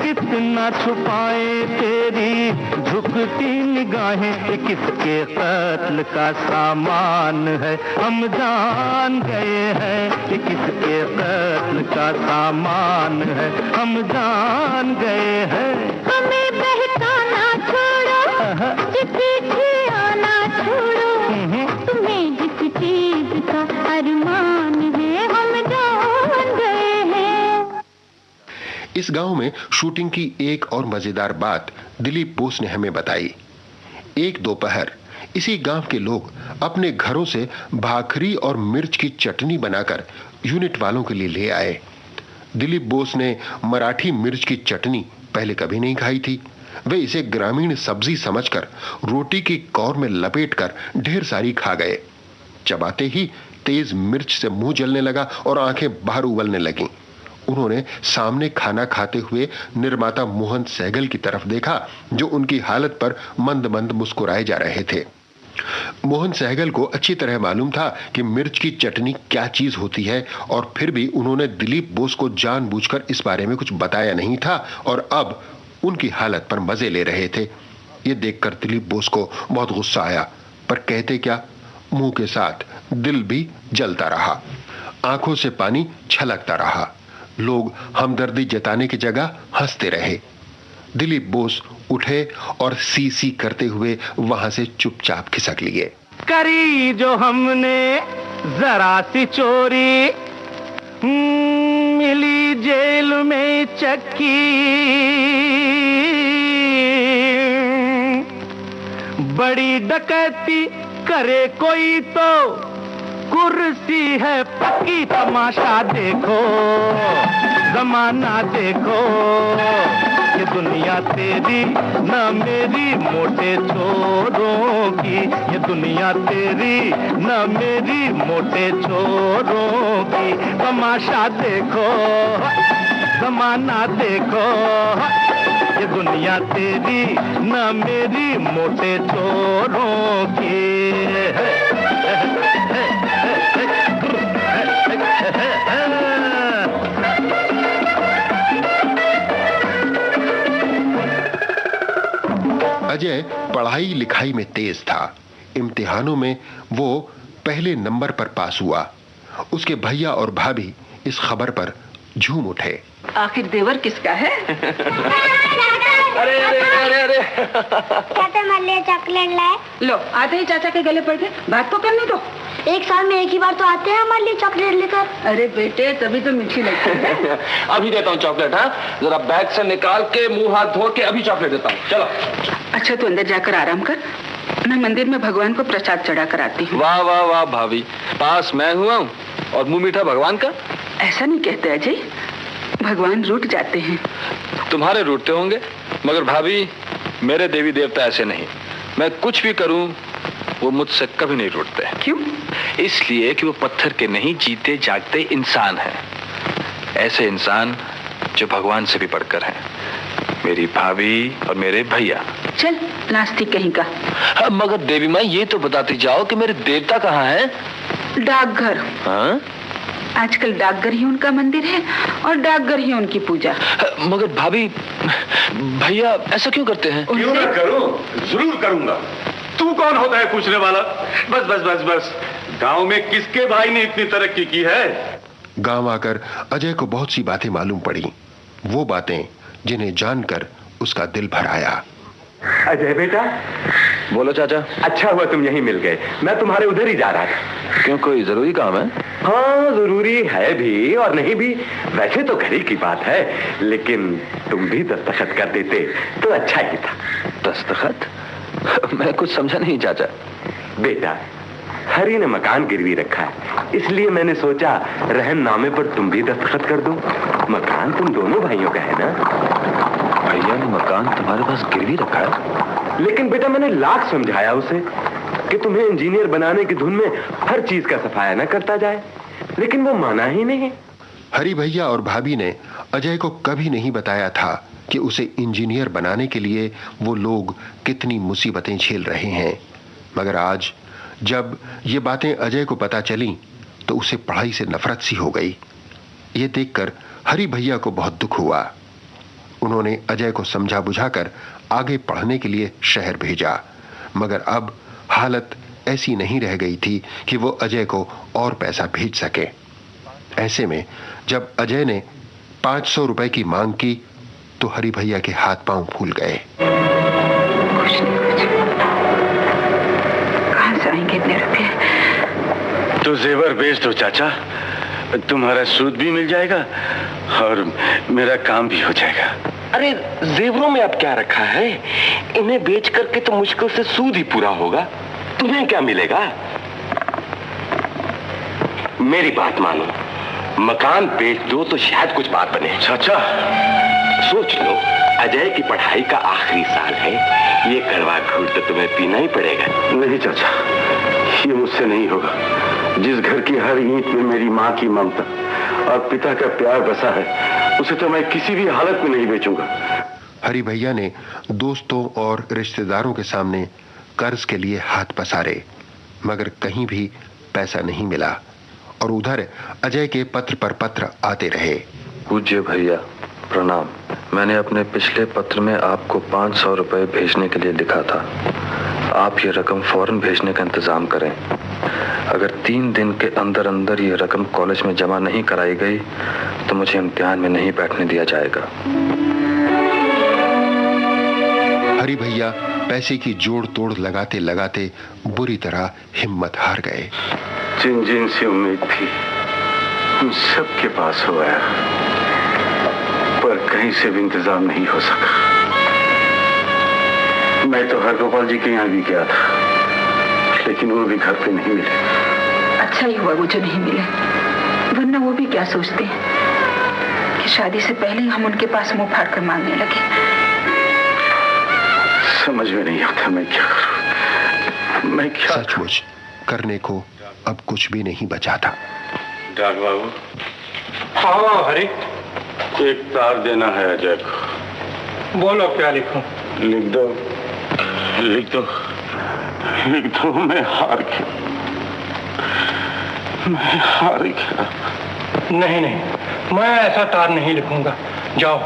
कितना छुपाए तेरी झुकती निगाहें, ये किसके कत्ल का सामान है हम जान गए हैं। ये किसके कत्ल का सामान है हम जान गए हैं। हमें बहकाना छोड़ो, कि पीछे आना छोड़ो। तुम्हें जिस चीज का अरमान है हम जान गए हैं। इस गांव में शूटिंग की एक और मजेदार बात दिलीप बोस ने हमें बताई। एक दोपहर इसी गांव के लोग अपने घरों से भाखरी और मिर्च की चटनी बनाकर यूनिट वालों के लिए ले आए। दिलीप बोस ने मराठी मिर्च की चटनी पहले कभी नहीं खाई थी। वे इसे ग्रामीण सब्जी समझकर रोटी की कौर में लपेटकर ढेर सारी खा गए। चबाते ही तेज मिर्च से मुंह जलने लगा और आंखें बाहर उबलने लगीं। उन्होंने सामने खाना खाते हुए निर्माता मोहन सहगल की तरफ देखा, जो उनकी हालत पर मंद मंद मुस्कुराए जा रहे थे। मोहन सहगल को अच्छी तरह मालूम था कि मिर्च की चटनी क्या चीज होती है, और फिर भी उन्होंने दिलीप बोस को जानबूझकर इस बारे में कुछ बताया नहीं था और अब उनकी हालत पर मजे ले रहे थे। ये देखकर दिलीप बोस को बहुत गुस्सा आया, पर कहते क्या, मुंह के साथ दिल भी जलता रहा, आंखों से पानी छलकता रहा। लोग हमदर्दी जताने की जगह हंसते रहे। दिलीप बोस उठे और सी सी करते हुए वहां से चुपचाप खिसक लिए। करी जो हमने जरा सी चोरी, मिली बड़ी जेल में चक्की, बड़ी डकैती करे कोई तो कुर्सी है पक्की। तमाशा देखो, जमाना देखो, ये दुनिया तेरी न मेरी मोटे छोरों की, ये दुनिया तेरी न मेरी मोटे छोरों की। तमाशा देखो, जमाना देखो, ये दुनिया तेरी न मेरी मोटे छोरों की। अजय पढ़ाई लिखाई में तेज था। इम्तिहानों में वो पहले नंबर पर पास हुआ। उसके भैया और भाभी इस खबर पर झूम उठे। आखिर देवर किसका है? अरे अरे अरे अरे चाचा मेरे लिए चॉकलेट लाए। लो, आते ही चाचा के गले पड़ गए। बात तो करने दो। एक साल में एक ही बार तो आते हैं हमारे लिए चॉकलेट लेकर। अरे बेटे, तभी तो मीठी लगती है। अभी देता हूँ चॉकलेट। हाँ, जरा बैग से निकाल के मुंह हाथ धो के अभी चॉकलेट देता हूँ। चलो। अच्छा, तू अंदर जाकर आराम कर। मैं मंदिर में भगवान को प्रसाद चढ़ा कर आती हूँ। वाह वाह वाह भाभी, पास मैं हुआ हूँ और मुंह मीठा भगवान का। ऐसा नहीं कहते अजय, भगवान रूठ जाते हैं। तुम्हारे रूठते होंगे, मगर भाभी मेरे देवी देवता ऐसे नहीं। मैं कुछ भी करूं वो मुझसे कभी नहीं रूठते। क्यों? इसलिए कि वो पत्थर के नहीं, जीते जागते इंसान हैं। ऐसे इंसान जो भगवान से भी बढ़कर हैं। मेरी भाभी और मेरे भैया। चल, नास्तिक कहीं का। हाँ, मगर देवी माँ ये तो बताती जाओ कि मेरे देवता कहाँ हैं? डाकघर। हाँ? आजकल डाकघर ही उनका मंदिर है और डाकघर ही उनकी पूजा। मगर भाभी, भैया ऐसा क्यों करते हैं? क्यों ना करूं, जरूर करूंगा। तू कौन होता है पूछने वाला? बस बस बस बस, गांव में किसके भाई ने इतनी तरक्की की है? गांव आकर अजय को बहुत सी बातें मालूम पड़ी, वो बातें जिन्हें जानकर उसका दिल भर आया। अजय बेटा। बोलो चाचा। अच्छा हुआ तुम यहीं मिल गए, मैं तुम्हारे उधर ही जा रहा था। क्यों, कोई जरूरी काम है? हाँ, जरूरी है भी और नहीं भी। वैसे तो घर ही की बात है, लेकिन तुम भी दस्तखत कर देते तो अच्छा ही था। दस्तखत? मैं कुछ समझा नहीं चाचा। बेटा, हरी ने मकान गिरवी रखा है, इसलिए मैंने सोचा रहननामे पर तुम भी दस्तखत कर दो। मकान तुम दोनों भाइयों का है ना? भैया ने मकान तुम्हारे पास गिरवी रखा है? लेकिन बेटा, मैंने लाख समझाया उसे कि तुम्हें इंजीनियर बनाने की धुन में हर चीज का सफाया न करता जाए, लेकिन वो माना ही नहीं। हरी भैया और भाभी ने अजय को कभी नहीं बताया था कि उसे इंजीनियर बनाने के लिए वो लोग कितनी मुसीबतें झेल रहे हैं। मगर आज जब ये बातें अजय को पता चली तो उसे पढ़ाई से नफरत सी हो गई। ये देखकर हरी भैया को बहुत दुख हुआ। उन्होंने अजय को समझा बुझाकर आगे पढ़ने के लिए शहर भेजा, मगर अब हालत ऐसी नहीं रह गई थी कि वो अजय को और पैसा भेज सके। ऐसे में जब अजय ने 500 रुपए की मांग की तो हरी भैया के हाथ पांव फूल गए। कहां से आएंगे इतने रुपए? तो जेवर बेच दो चाचा, तुम्हारा सूद भी मिल जाएगा और मेरा काम भी हो जाएगा। अरे जेवरों में अब क्या रखा है? इन्हें बेच करके तो मुश्किल से सूद ही पूरा होगा। तुम्हें क्या मिलेगा? मेरी बात मानो, मकान बेच दो तो शायद कुछ बात बने। चाचा सोच लो, अजय की पढ़ाई का आखिरी साल है, ये कड़वा घूंट तो तुम्हें पीना ही पड़ेगा। नहीं चाचा, ये मुझसे नहीं होगा। जिस घर की हर ईंट में मेरी माँ की ममता और पिता का प्यार बसा है, उसे तो मैं किसी भी हालत में नहीं बेचूंगा। हरी भैया ने दोस्तों और रिश्तेदारों के सामने कर्ज के लिए हाथ पसारे, मगर कहीं भी पैसा नहीं मिला और उधर अजय के पत्र पर पत्र आते रहे। पूज्य भैया प्रणाम। मैंने अपने पिछले पत्र में आपको 500 रुपए भेजने के लिए लिखा था। आप ये रकम फौरन भेजने का इंतजाम करें। अगर 3 दिन के अंदर अंदर ये रकम कॉलेज में जमा नहीं कराई गई तो मुझे इम्तिहान में नहीं बैठने दिया जाएगा। हरी भैया पैसे की जोड़ तोड़ लगाते लगाते बुरी तरह हिम्मत हार गए। जिन जिन से उम्मीद थी उन सब के पास हो गया। पर कहीं से भी इंतजाम नहीं हो सका। मैं तो हरगोपाल जी के यहाँ भी गया था, लेकिन वो भी घर पे नहीं मिले। अच्छा ही हुआ वो जो नहीं मिले, वरना वो भी क्या सोचते हैं कि शादी से पहले ही हम उनके पास मुंह फाड़ कर मांगने लगे। समझ में नहीं आता मैं क्या करूं, मैं क्या। सचमुच करने को अब कुछ भी नहीं बचा था। डाक बाबू। हाँ हरी। एक तार देना है अजय को। बोलो क्या लिखूं? लिख दो, लिख दो, लिख दो। मैं हार गया, मैं हार गया। नहीं नहीं, मैं ऐसा तार नहीं लिखूंगा। जाओ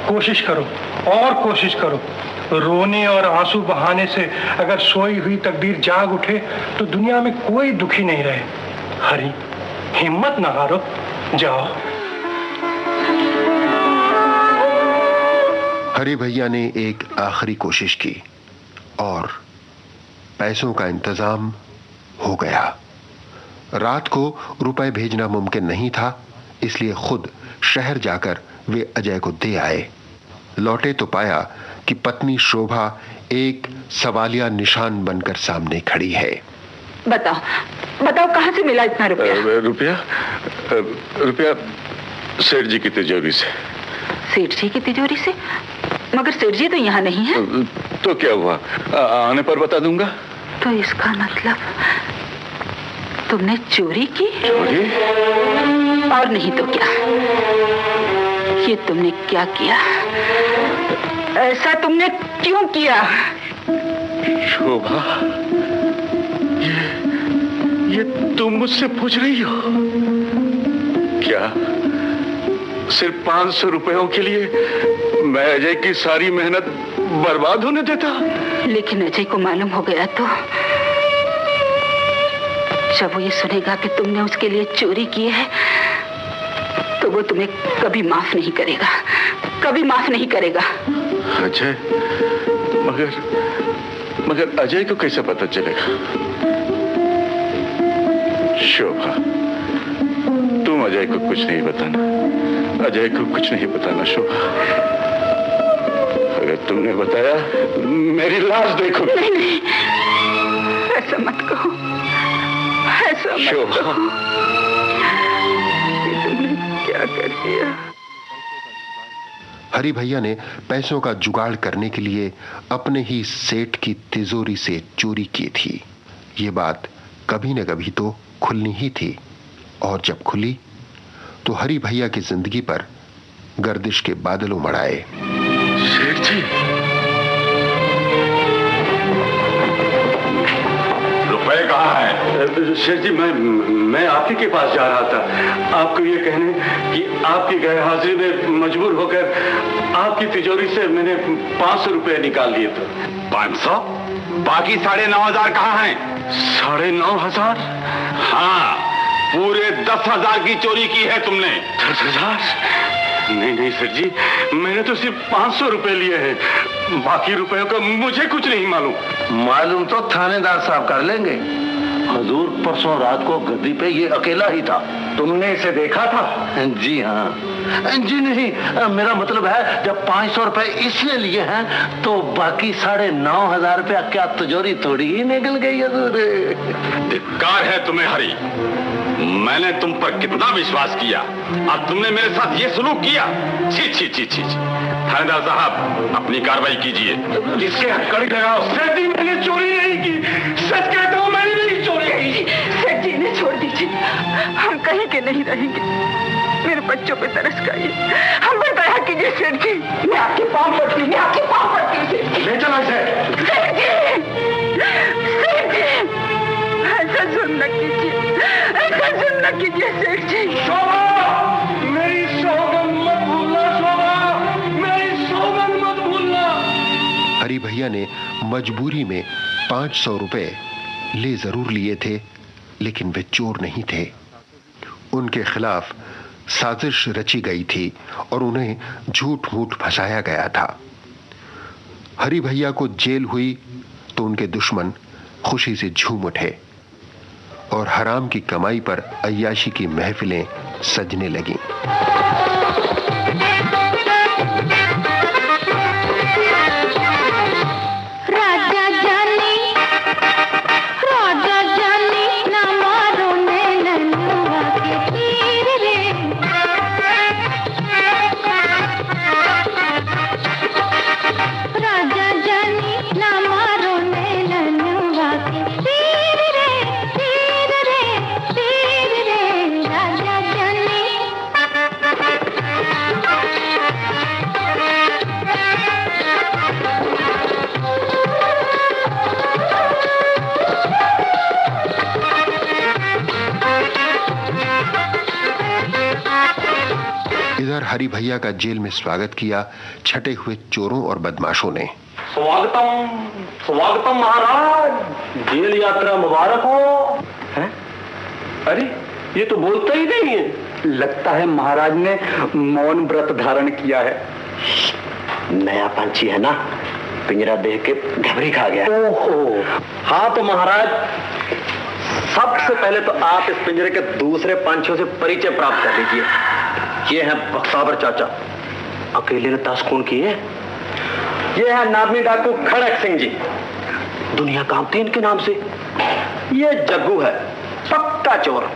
कोशिश करो और कोशिश करो। रोने और आंसू बहाने से अगर सोई हुई तकदीर जाग उठे तो दुनिया में कोई दुखी नहीं रहे। हरी हिम्मत ना हारो, जाओ। हरी भैया ने एक आखिरी कोशिश की और पैसों का इंतजाम हो गया। रात को रुपए भेजना मुमकिन नहीं था, इसलिए खुद शहर जाकर वे अजय को दे आए। लौटे तो पाया कि पत्नी शोभा एक सवालिया निशान बनकर सामने खड़ी है। बताओ बताओ, कहां से मिला इतना रुपया? रुपया सेठ जी की तिजोरी से। सेठ जी की तिजोरी से? मगर सेठ जी तो यहाँ नहीं है। तो क्या हुआ, आने पर बता दूंगा। तो इसका मतलब तुमने चोरी की? चोरी? और नहीं तो क्या। ये तुमने क्या किया? ऐसा तुमने क्यों किया? शोभा, ये तुम मुझसे पूछ रही हो क्या? सिर्फ 500 रुपयों के लिए मैं अजय की सारी मेहनत बर्बाद होने देता? लेकिन अजय को मालूम हो गया तो जब वो ये सुनेगा कि तुमने उसके लिए चोरी की है तो वो तुम्हें कभी माफ नहीं करेगा, कभी माफ नहीं करेगा। अजय? मगर अजय को कैसे पता चलेगा? शोभा, तुम अजय को कुछ नहीं बताना, अजय को कुछ नहीं बताना शोभा। अगर तुमने बताया मेरी लाश देखो। नहीं नहीं, ऐसा मत कहो, ऐसा मत कहो। ये तुमने क्या कर दिया? हरी भैया ने पैसों का जुगाड़ करने के लिए अपने ही सेठ की तिजोरी से चोरी की थी। ये बात कभी न कभी तो खुलनी ही थी, और जब खुली तो हरी भैया की जिंदगी पर गर्दिश के बादल उमड़ आए। सेठ जी, रुपए कहाँ है? सेठ जी, मैं आप ही के पास जा रहा था, आपको ये कहने कि आपकी गैर हाजिरी में मजबूर होकर आपकी तिजोरी से मैंने 500 रुपए निकाल लिए थे। 500? बाकी 9,500 कहाँ हैं? 9,500? हाँ, पूरे 10,000 की चोरी की है तुमने। 10,000? नहीं सेठ जी, मैंने तो सिर्फ 500 रुपए लिए हैं, बाकी रुपयों का मुझे कुछ नहीं मालूम। मालूम तो थानेदार साहब कर लेंगे। हजूर परसों रात को गद्दी पे ये अकेला ही था। तुमने इसे देखा था? जी हाँ। जी नहीं, मेरा मतलब है जब 500 रुपए इसलिए लिए हैं तो बाकी 9,500 रुपया क्या तिजोरी थोड़ी ही निकल गई हजूर। धिक्कार है तुम्हें हरी, मैंने तुम पर कितना विश्वास किया और तुमने मेरे साथ ये सलूक किया। छी छी छी छी। थानेदार साहब, अपनी कार्रवाई कीजिए। इसके कड़ी लगाओ। सेठ जी, मैंने चोरी नहीं की, सच कहता हूँ, मैंने नहीं चोरी की। सेठ जी, इन्हें छोड़ दीजिए, हम कहीं के नहीं रहेंगे। मेरे बच्चों पे तरस खाइए, हम पर दया कीजिए सेठ जी। मैं आपके पाँव पड़ती हूँ, मैं आपके पाँव पड़ती हूँ। ले चलो इसे। सेठ जी, सेठ जी, ऐसा जुल्म न कीजिए, ऐसा जुल्म न कीजिए सेठ जी। शोभा, मेरी सौगंध मत भूलना शोभा, मेरी सौगंध मत भूलना। हरी भैया ने मजबूरी में 500 रुपए ले जरूर लिए थे, लेकिन वे चोर नहीं थे। उनके खिलाफ साजिश रची गई थी और उन्हें झूठ मूठ फंसाया गया था। हरी भैया को जेल हुई तो उनके दुश्मन खुशी से झूम उठे और हराम की कमाई पर अय्याशी की महफिलें सजने लगीं। इधर हरि भैया का जेल में स्वागत किया छटे हुए चोरों और बदमाशों ने। स्वागतम स्वागतम महाराज, जेल यात्रा मुबारक हो। है? अरे ये तो बोलता ही नहीं है। लगता है महाराज ने मौन व्रत धारण किया है। नया पंछी है ना, पिंजरा देख के घबरी खा गया। ओहो। हाँ तो महाराज, सबसे पहले तो आप इस पिंजरे के दूसरे पंछियों से परिचय प्राप्त कर लीजिए। ये है बख्तावर चाचा, अकेले ने 10 खून किए। ये है नामी डाकू खड़क सिंह जी, दुनिया कांपती है इनके नाम से। ये जग्गू है, पक्का चोर,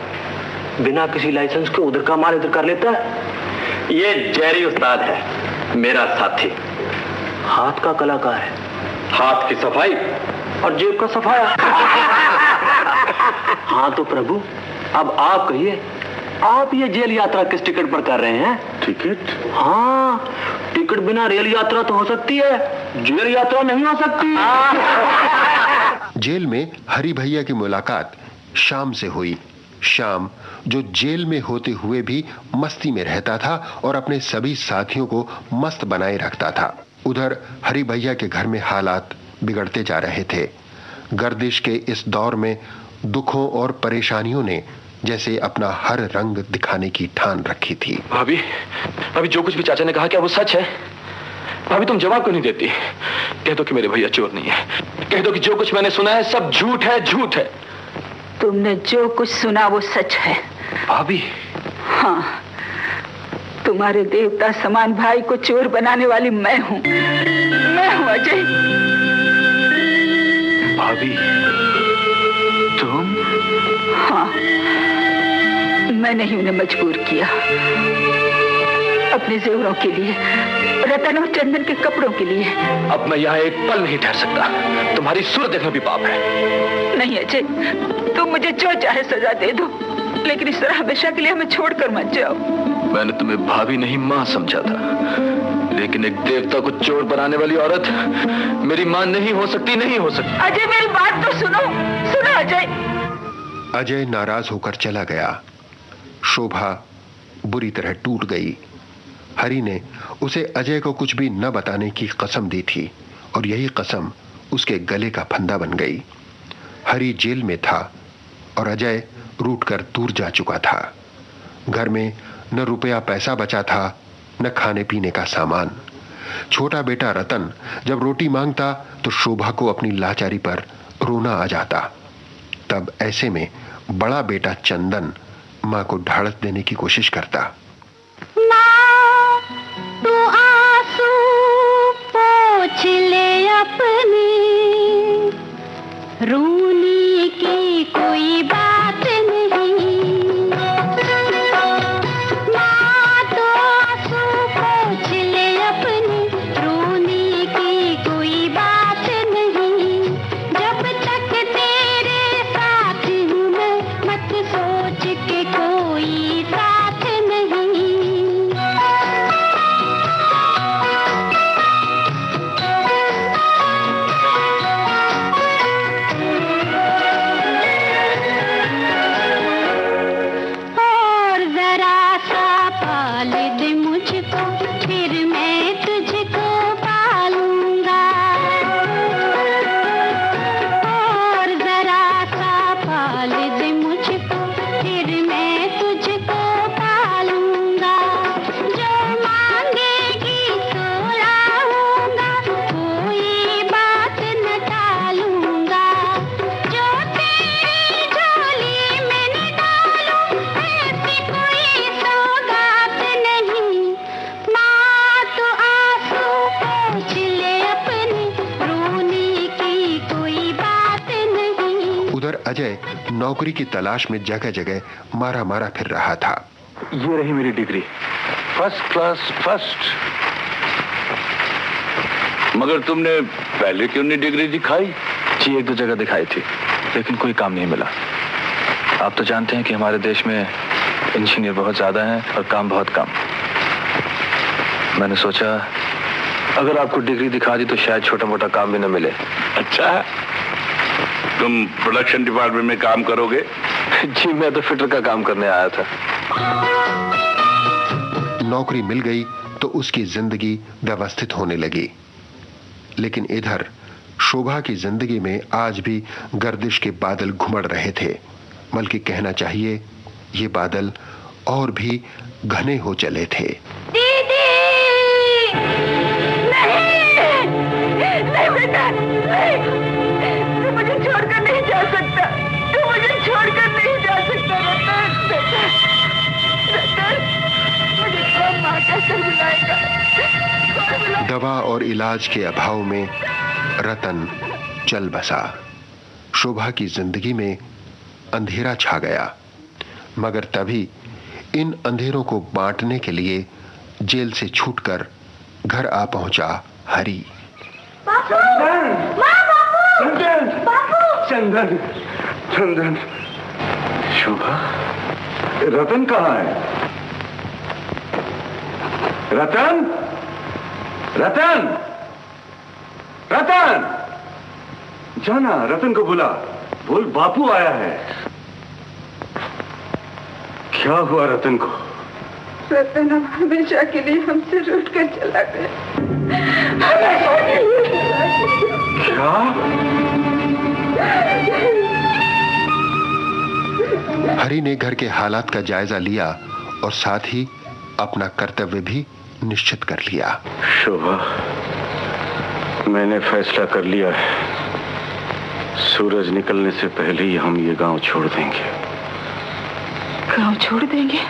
बिना किसी लाइसेंस के उधर का माल इधर कर लेता है। ये जैरी उस्ताद है, मेरा साथी, हाथ का कलाकार है, हाथ की सफाई और जेब का सफाया। हाँ तो प्रभु, अब आप कहिए, आप ये जेल यात्रा किस टिकट पर कर रहे हैं? टिकट? हाँ, टिकट बिना रेल यात्रा तो हो सकती है, जेल यात्रा नहीं हो सकती। जेल में हरि भैया की मुलाकात शाम से हुई। शाम जो जेल में होते हुए भी मस्ती में रहता था और अपने सभी साथियों को मस्त बनाए रखता था। उधर हरि भैया के घर में हालात बिगड़ते जा रहे थे। गर्दिश के इस दौर में दुखों और परेशानियों ने जैसे अपना हर रंग दिखाने की ठान रखी थी। भाभी, अभी जो कुछ भी चाचा ने कहा क्या वो सच है? भाभी तुम जवाब क्यों नहीं देती? कह दो कि मेरे भैया चोर नहीं है, कह दो कि जो कुछ मैंने सुना है सब झूठ है, झूठ है। तुमने जो कुछ सुना वो सच है। भाभी? हाँ, तुम्हारे देवता समान भाई को चोर बनाने वाली मैं हूँ, मैं हूँ अजय। भाभी तुम? हाँ, मैंने ही उन्हें मजबूर किया, अपने जेवरों के लिए, रतन और चंदन के कपड़ों के लिए। अब मैं यहाँ एक पल नहीं ठहर सकता, तुम्हारी सूरत देखना भी पाप है। नहीं अजय, तुम मुझे जो चाहे सजा दे दो, लेकिन इस तरह हमेशा के लिए हमें छोड़कर मत जाओ। मैंने तुम्हें भाभी नहीं माँ समझा था, लेकिन एक देवता को चोर बनाने वाली औरत मेरी माँ नहीं हो सकती, नहीं हो सकती। अजय मेरी बात तो सुनो, सुनो अजय। अजय नाराज होकर चला गया। शोभा बुरी तरह टूट गई। हरि ने उसे अजय को कुछ भी न बताने की कसम दी थी और यही कसम उसके गले का फंदा बन गई। हरि जेल में था और अजय रूठकर दूर जा चुका था। घर में न रुपया पैसा बचा था, न खाने पीने का सामान। छोटा बेटा रतन जब रोटी मांगता तो शोभा को अपनी लाचारी पर रोना आ जाता। तब ऐसे में बड़ा बेटा चंदन माँ को ढाढ़स देने की कोशिश करता। माँ, तू आंसू पोंछ ले अपनी, रोने की कोई बात नहीं। माँ, तू आंसू पोंछ ले अपनी, रोने की कोई बात नहीं। जब तक तेरे साथ हूँ मैं, मत सोच के कोई साथ नहीं। और जरा सा पाल दे मुझको, फिर मैं तुझको पालूंगा। और जरा सा पाल दे मुझको, फिर मैं तुझको पालूंगा। जो मांगेगी तो लाऊंगा, कोई बात न टालूंगा। जो तेरी झोली में न डालूं, ऐसी कोई सौगात नहीं। माँ, तो आंसू पोंछ ले अपनी, रोने की कोई बात नहीं। उधर अजय नौकरी की तलाश में जगह जगह मारा मारा फिर रहा था। ये रही मेरी डिग्री, फर्स्ट क्लास फर्स्ट। मगर तुमने पहले क्यों नहीं डिग्री दिखाई? जी 1-2 जगह दिखाई थी, लेकिन कोई काम नहीं मिला। आप तो जानते हैं कि हमारे देश में इंजीनियर बहुत ज्यादा हैं और काम बहुत कम। मैंने सोचा अगर आपको डिग्री दिखा दी तो शायद छोटा मोटा काम भी न मिले। अच्छा, तुम प्रोडक्शन डिपार्टमेंट में काम करोगे? जी मैं तो फिटर का काम करने आया था। नौकरी मिल गई तो उसकी जिंदगी व्यवस्थित होने लगी। लेकिन इधर शोभा की जिंदगी में आज भी गर्दिश के बादल घुमड़ रहे थे, बल्कि कहना चाहिए ये बादल और भी घने हो चले थे। दीदी! नहीं बेटा, नहीं! तू मुझे छोड़कर नहीं जा सकता, तू मुझे छोड़कर नहीं जा सकता रतन, बेटा, रतन, मुझे कौन माँ का सर बुलाएगा? दवा और इलाज के अभाव में रतन चल बसा। शोभा की जिंदगी में अंधेरा छा गया, मगर तभी इन अंधेरों को बांटने के लिए जेल से छूटकर घर आ पहुंचा हरी। चंदन! चंदन! चंदन! शोभा, रतन कहाँ है? रतन! रतन! रतन! जाना, रतन को बुला, बोल बापू आया है। क्या हुआ रतन को? रतन अब हमेशा के लिए हमसे रूठ कर चला गया। क्या? हरी ने घर के हालात का जायजा लिया और साथ ही अपना कर्तव्य भी निश्चित कर लिया। शोभा, मैंने फैसला कर लिया है, सूरज निकलने से पहले ही हम ये गांव छोड़ देंगे। गांव छोड़ देंगे?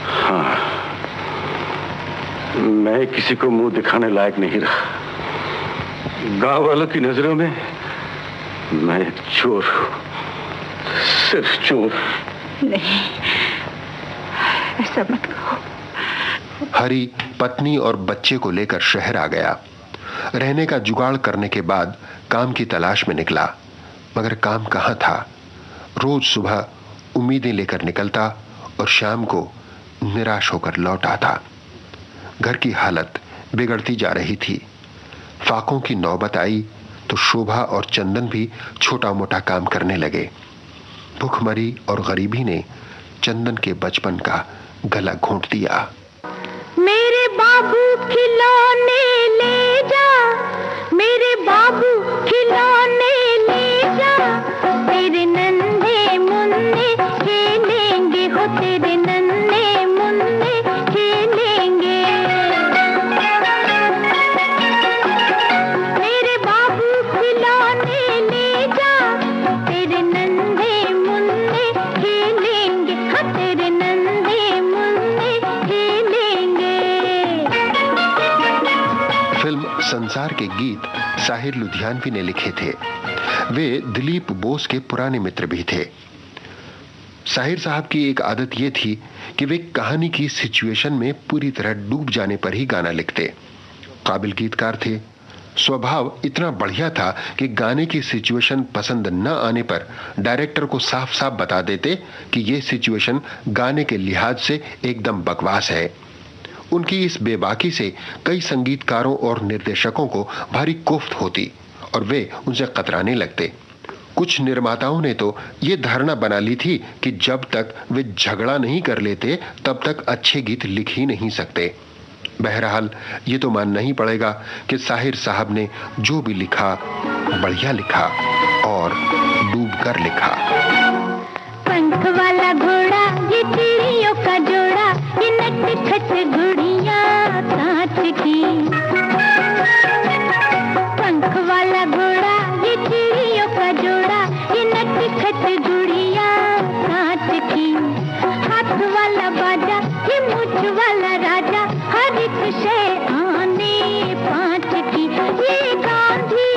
हाँ, मैं किसी को मुंह दिखाने लायक नहीं रहा। गांव वालों की नजरों में मैं एक चोर हूं, सिर्फ चोर। नहीं, ऐसा मत कहो। हरी पत्नी और बच्चे को लेकर शहर आ गया। रहने का जुगाड़ करने के बाद काम की तलाश में निकला, मगर काम कहाँ था। रोज सुबह उम्मीदें लेकर निकलता और शाम को निराश होकर लौट आता। घर की हालत बिगड़ती जा रही थी। फाकों की नौबत आई तो शोभा और चंदन भी छोटा मोटा काम करने लगे। भूखमरी और गरीबी ने चंदन के बचपन का गला घोंट दिया। मेरे बाबू खिलौने ले जा, मेरे बाबू खिलौने ले जा, तेरे नन्हे मुन्ने खेलेंगे हो, तेरे नन्हे मुन्ने खेलेंगे। मेरे बाबू खिलौने ले जा, तेरे नन्हे मुन्ने खेलेंगे, हाँ तेरे नन्हे मुन्ने खेलेंगे। फिल्म संसार के गीत साहिर लुधियानवी ने लिखे थे। वे दिलीप बोस के पुराने मित्र भी थे। साहिर साहब की एक आदत ये थी कि वे कहानी की सिचुएशन में पूरी तरह डूब जाने पर ही गाना लिखते। काबिल गीतकार थे। स्वभाव इतना बढ़िया था कि गाने की सिचुएशन पसंद न आने पर डायरेक्टर को साफ साफ बता देते कि यह सिचुएशन गाने के लिहाज से एकदम बकवास है। उनकी इस बेबाकी से कई संगीतकारों और निर्देशकों को भारी कोफ्त होती और वे उनसे कतराने लगते। कुछ निर्माताओं ने तो ये धारणा बना ली थी कि जब तक वे झगड़ा नहीं कर लेते तब तक अच्छे गीत लिख ही नहीं सकते। बहरहाल ये तो मानना ही पड़ेगा कि साहिर साहब ने जो भी लिखा बढ़िया लिखा और डूब कर लिखा। पंख वाला घोड़ा ये चिड़ियों का जोड़ा, ये नट खट गुड़िया कांच की। पंख वाला घोड़ा ये चिड़ियों का जोड़ा, ये नट खट गुड़िया कांच की। हाथ वाला बाजा ये मुझ वाला राजा, हर एक शय आने पांच की। ये गांधी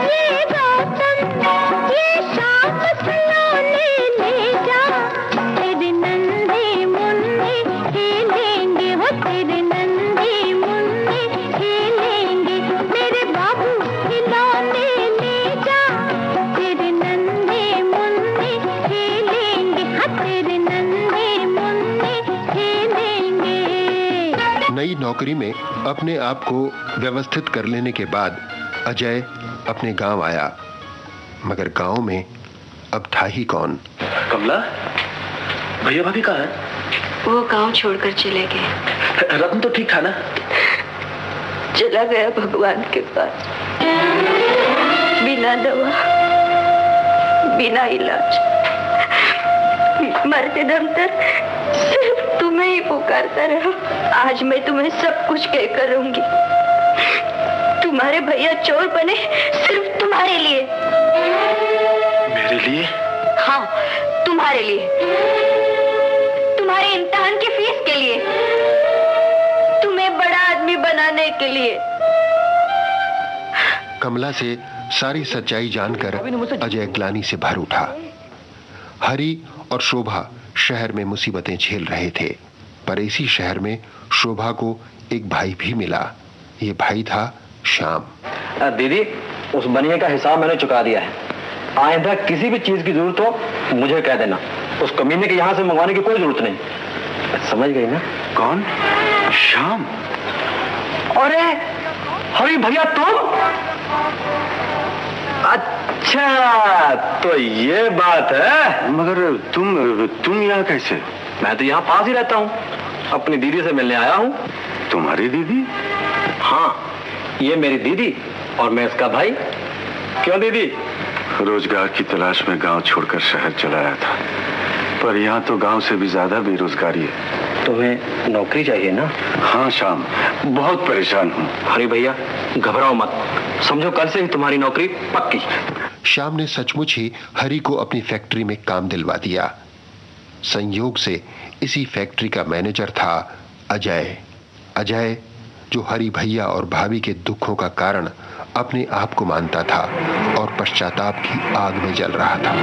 ये गौतम ये शाम खिलौने ले जा, तेरे नन्हे मुन्ने खेलेंगे हो, तेरे नन्हे मुन्ने खेलेंगे। मेरे बाबू खिलौने ले जा, तेरे नन्हे मुन्ने खेलेंगे, हाँ तेरे नन्हे मुन्ने खेलेंगे। नई नौकरी में अपने आप को व्यवस्थित कर लेने के बाद अजय अपने गांव आया, मगर गांव में अब था ही कौन। कमला, भैया भाभी कहाँ है? वो गांव छोड़कर चले गए। रतन तो ठीक था ना? चला गया भगवान के पास, बिना दवा, बिना इलाज, मरते दम तक सिर्फ तुम्हें ही पुकारता रहा। आज मैं तुम्हें सब कुछ कहकर रहूंगी। तुम्हारे भैया चोर बने सिर्फ तुम्हारे लिए। मेरे लिए? हाँ, तुम्हारे लिए, तुम्हारे इम्तिहान की फीस के लिए, तुम्हें बड़ा आदमी बनाने के लिए। कमला से सारी सच्चाई जानकर अजय ग्लानि से भर उठा। हरि और शोभा शहर में मुसीबतें झेल रहे थे, पर इसी शहर में शोभा को एक भाई भी मिला। ये भाई था श्याम। दीदी, उस बनिए का हिसाब मैंने चुका दिया है। आइंदा किसी भी चीज की जरूरत हो मुझे कह देना। उस कमीने के यहाँ से मंगवाने की कोई जरूरत नहीं। समझ गई ना? कौन? श्याम? अरे हरि भैया तुम? अच्छा, तो ये बात है। मगर तुम यहाँ कैसे? मैं तो यहाँ पास ही रहता हूँ, अपनी दीदी से मिलने आया हूँ। तुम्हारी दीदी? हाँ, ये मेरी दीदी और मैं इसका भाई। क्यों दीदी? रोजगार की तलाश में गांव छोड़कर शहर चला आया था, पर यहाँ तो गांव से भी ज्यादा बेरोजगारी है। तुम्हें नौकरी चाहिए ना? हाँ श्याम, बहुत परेशान हूँ। हरि भैया घबराओ मत, समझो कल से ही तुम्हारी नौकरी पक्की। श्याम ने सचमुच ही हरि को अपनी फैक्ट्री में काम दिलवा दिया। संयोग से इसी फैक्ट्री का मैनेजर था अजय। अजय जो हरि भैया और भाभी के दुखों का कारण अपने आप को मानता था और पश्चाताप की आग में जल रहा था।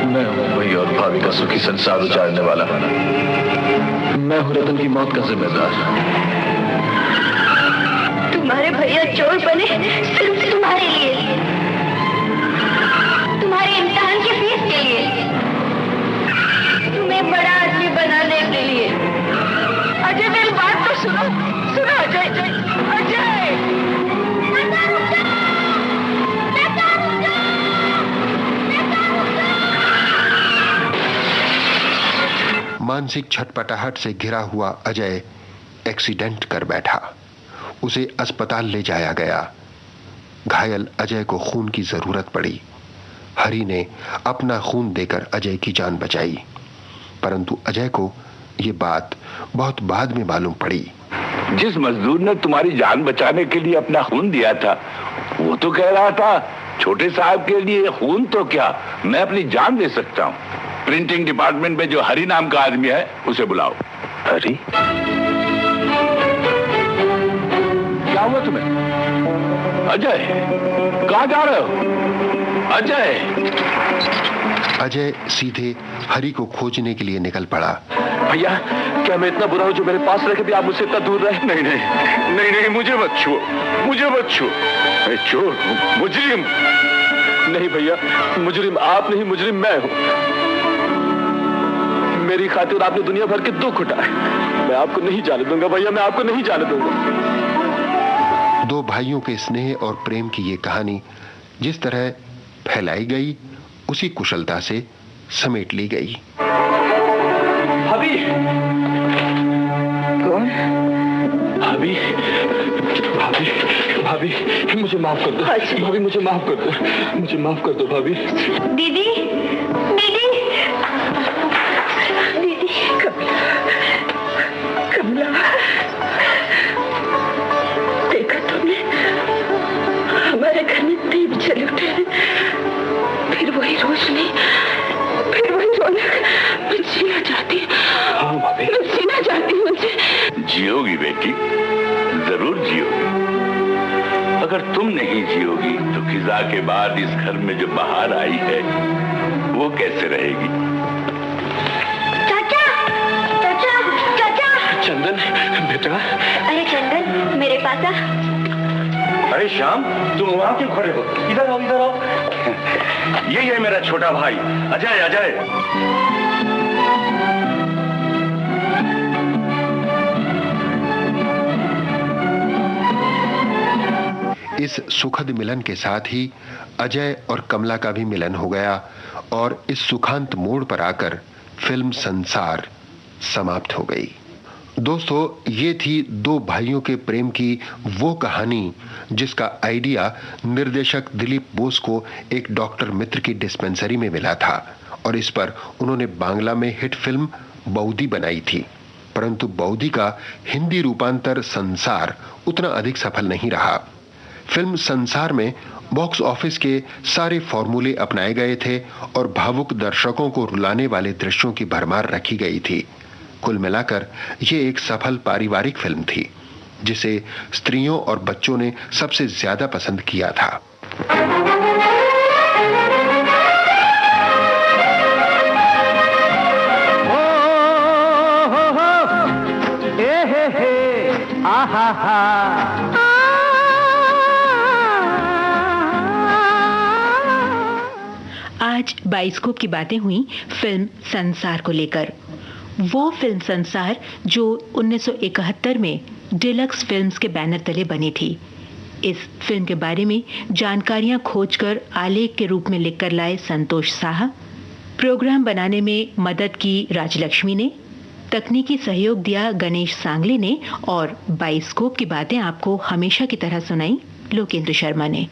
मैं हूँ भैया और भाभी का सुखी संसार उजाड़ने वाला। मैं हूँ रतन की मौत का जिम्मेदार। तुम्हारे भैया चोर बने सिर्फ तुम्हारे लिए, तुम्हारे इम्तिहान की फीस के लिए, तुम्हें बड़ा आदमी बनाने के लिए। अजय मेरी बात तो सुनो, सुनो अजय, अजय। मानसिक छटपटाहट से घिरा हुआ अजय एक्सीडेंट कर बैठा। उसे अस्पताल ले जाया गया। घायल अजय को खून की जरूरत पड़ी। हरि ने अपना खून देकर अजय की जान बचाई, परंतु अजय को ये बात बहुत बाद में मालूम पड़ी। जिस मजदूर ने तुम्हारी जान बचाने के लिए अपना खून दिया था, वो तो कह रहा था छोटे साहब के लिए खून तो क्या, मैं अपनी जान दे सकता हूँ। प्रिंटिंग डिपार्टमेंट में जो हरि नाम का आदमी है उसे बुलाओ। हरि? क्या हुआ तुम्हें? अजय, कहाँ जा रहे हो? अजय! अजय सीधे हरि को खोजने के लिए निकल पड़ा। भैया, क्या मैं इतना बुरा हूं जो मेरे पास रह के भी आप मुझसे इतना दूर रहे? नहीं नहीं नहीं नहीं, मुझे मत छुओ, मुझे मत छुओ। मैं चोर हूं, मुजरिम। नहीं भैया, मुजरिम आप नहीं, मुजरिम मैं हूं। मेरी खातिर आपने दुनिया भर के दुख उठाए। मैं आपको नहीं जाने दूंगा भैया, मैं आपको नहीं जाने दूंगा। दो भाइयों के स्नेह और प्रेम की ये कहानी जिस तरह फैलाई गई, उसी कुशलता से समेट ली गई। भाभी! कौन? भाभी, भाभी, भाभी, मुझे माफ कर दो। भाभी, मुझे माफ कर दो, मुझे माफ कर दो भाभी। दीदी, दीदी, दीदी। कमला, देखा तुमने, हमारे घर में दीप जल उठे हैं। फिर वही रोशनी, फिर वही रौनक। मैं जीना चाहती हूँ। हाँ भाभी, मैं जीना चाहती हूँ मुझे। जियोगी बेटी, जरूर जियोगी। अगर तुम नहीं जियोगी तो खिजा के बाद इस घर में जो बाहर आई है वो कैसे रहेगी? चाचा, चाचा, चाचा। चंदन बेटा। अरे चंदन, मेरे पास आ। अरे श्याम, तुम वहां क्यों खड़े हो? इधर आओ, इधर आओ। यही है मेरा छोटा भाई अजय। अजय, इस सुखद मिलन के साथ ही अजय और कमला का भी मिलन हो गया और इस सुखांत मोड़ पर आकर फिल्म संसार समाप्त हो गई। दोस्तों, ये थी दो भाइयों के प्रेम की वो कहानी जिसका आइडिया निर्देशक दिलीप बोस को एक डॉक्टर मित्र की डिस्पेंसरी में मिला था और इस पर उन्होंने बांग्ला में हिट फिल्म बऊदी बनाई थी। परंतु बऊदी का हिंदी रूपांतर संसार उतना अधिक सफल नहीं रहा। फिल्म संसार में बॉक्स ऑफिस के सारे फॉर्मूले अपनाए गए थे और भावुक दर्शकों को रुलाने वाले दृश्यों की भरमार रखी गई थी। कुल मिलाकर ये एक सफल पारिवारिक फिल्म थी जिसे स्त्रियों और बच्चों ने सबसे ज्यादा पसंद किया था। आज बाइस्कोप की बातें हुई फिल्म संसार को लेकर। वो फिल्म संसार जो 1971 में डिलक्स फिल्म्स के बैनर तले बनी थी। इस फिल्म के बारे में जानकारियां खोजकर आलेख के रूप में लिखकर लाए संतोष साहा, प्रोग्राम बनाने में मदद की राजलक्ष्मी ने, तकनीकी सहयोग दिया गणेश सांगले ने और बाइस्कोप की बातें आपको हमेशा की तरह सुनाई लोकेंद्र शर्मा ने।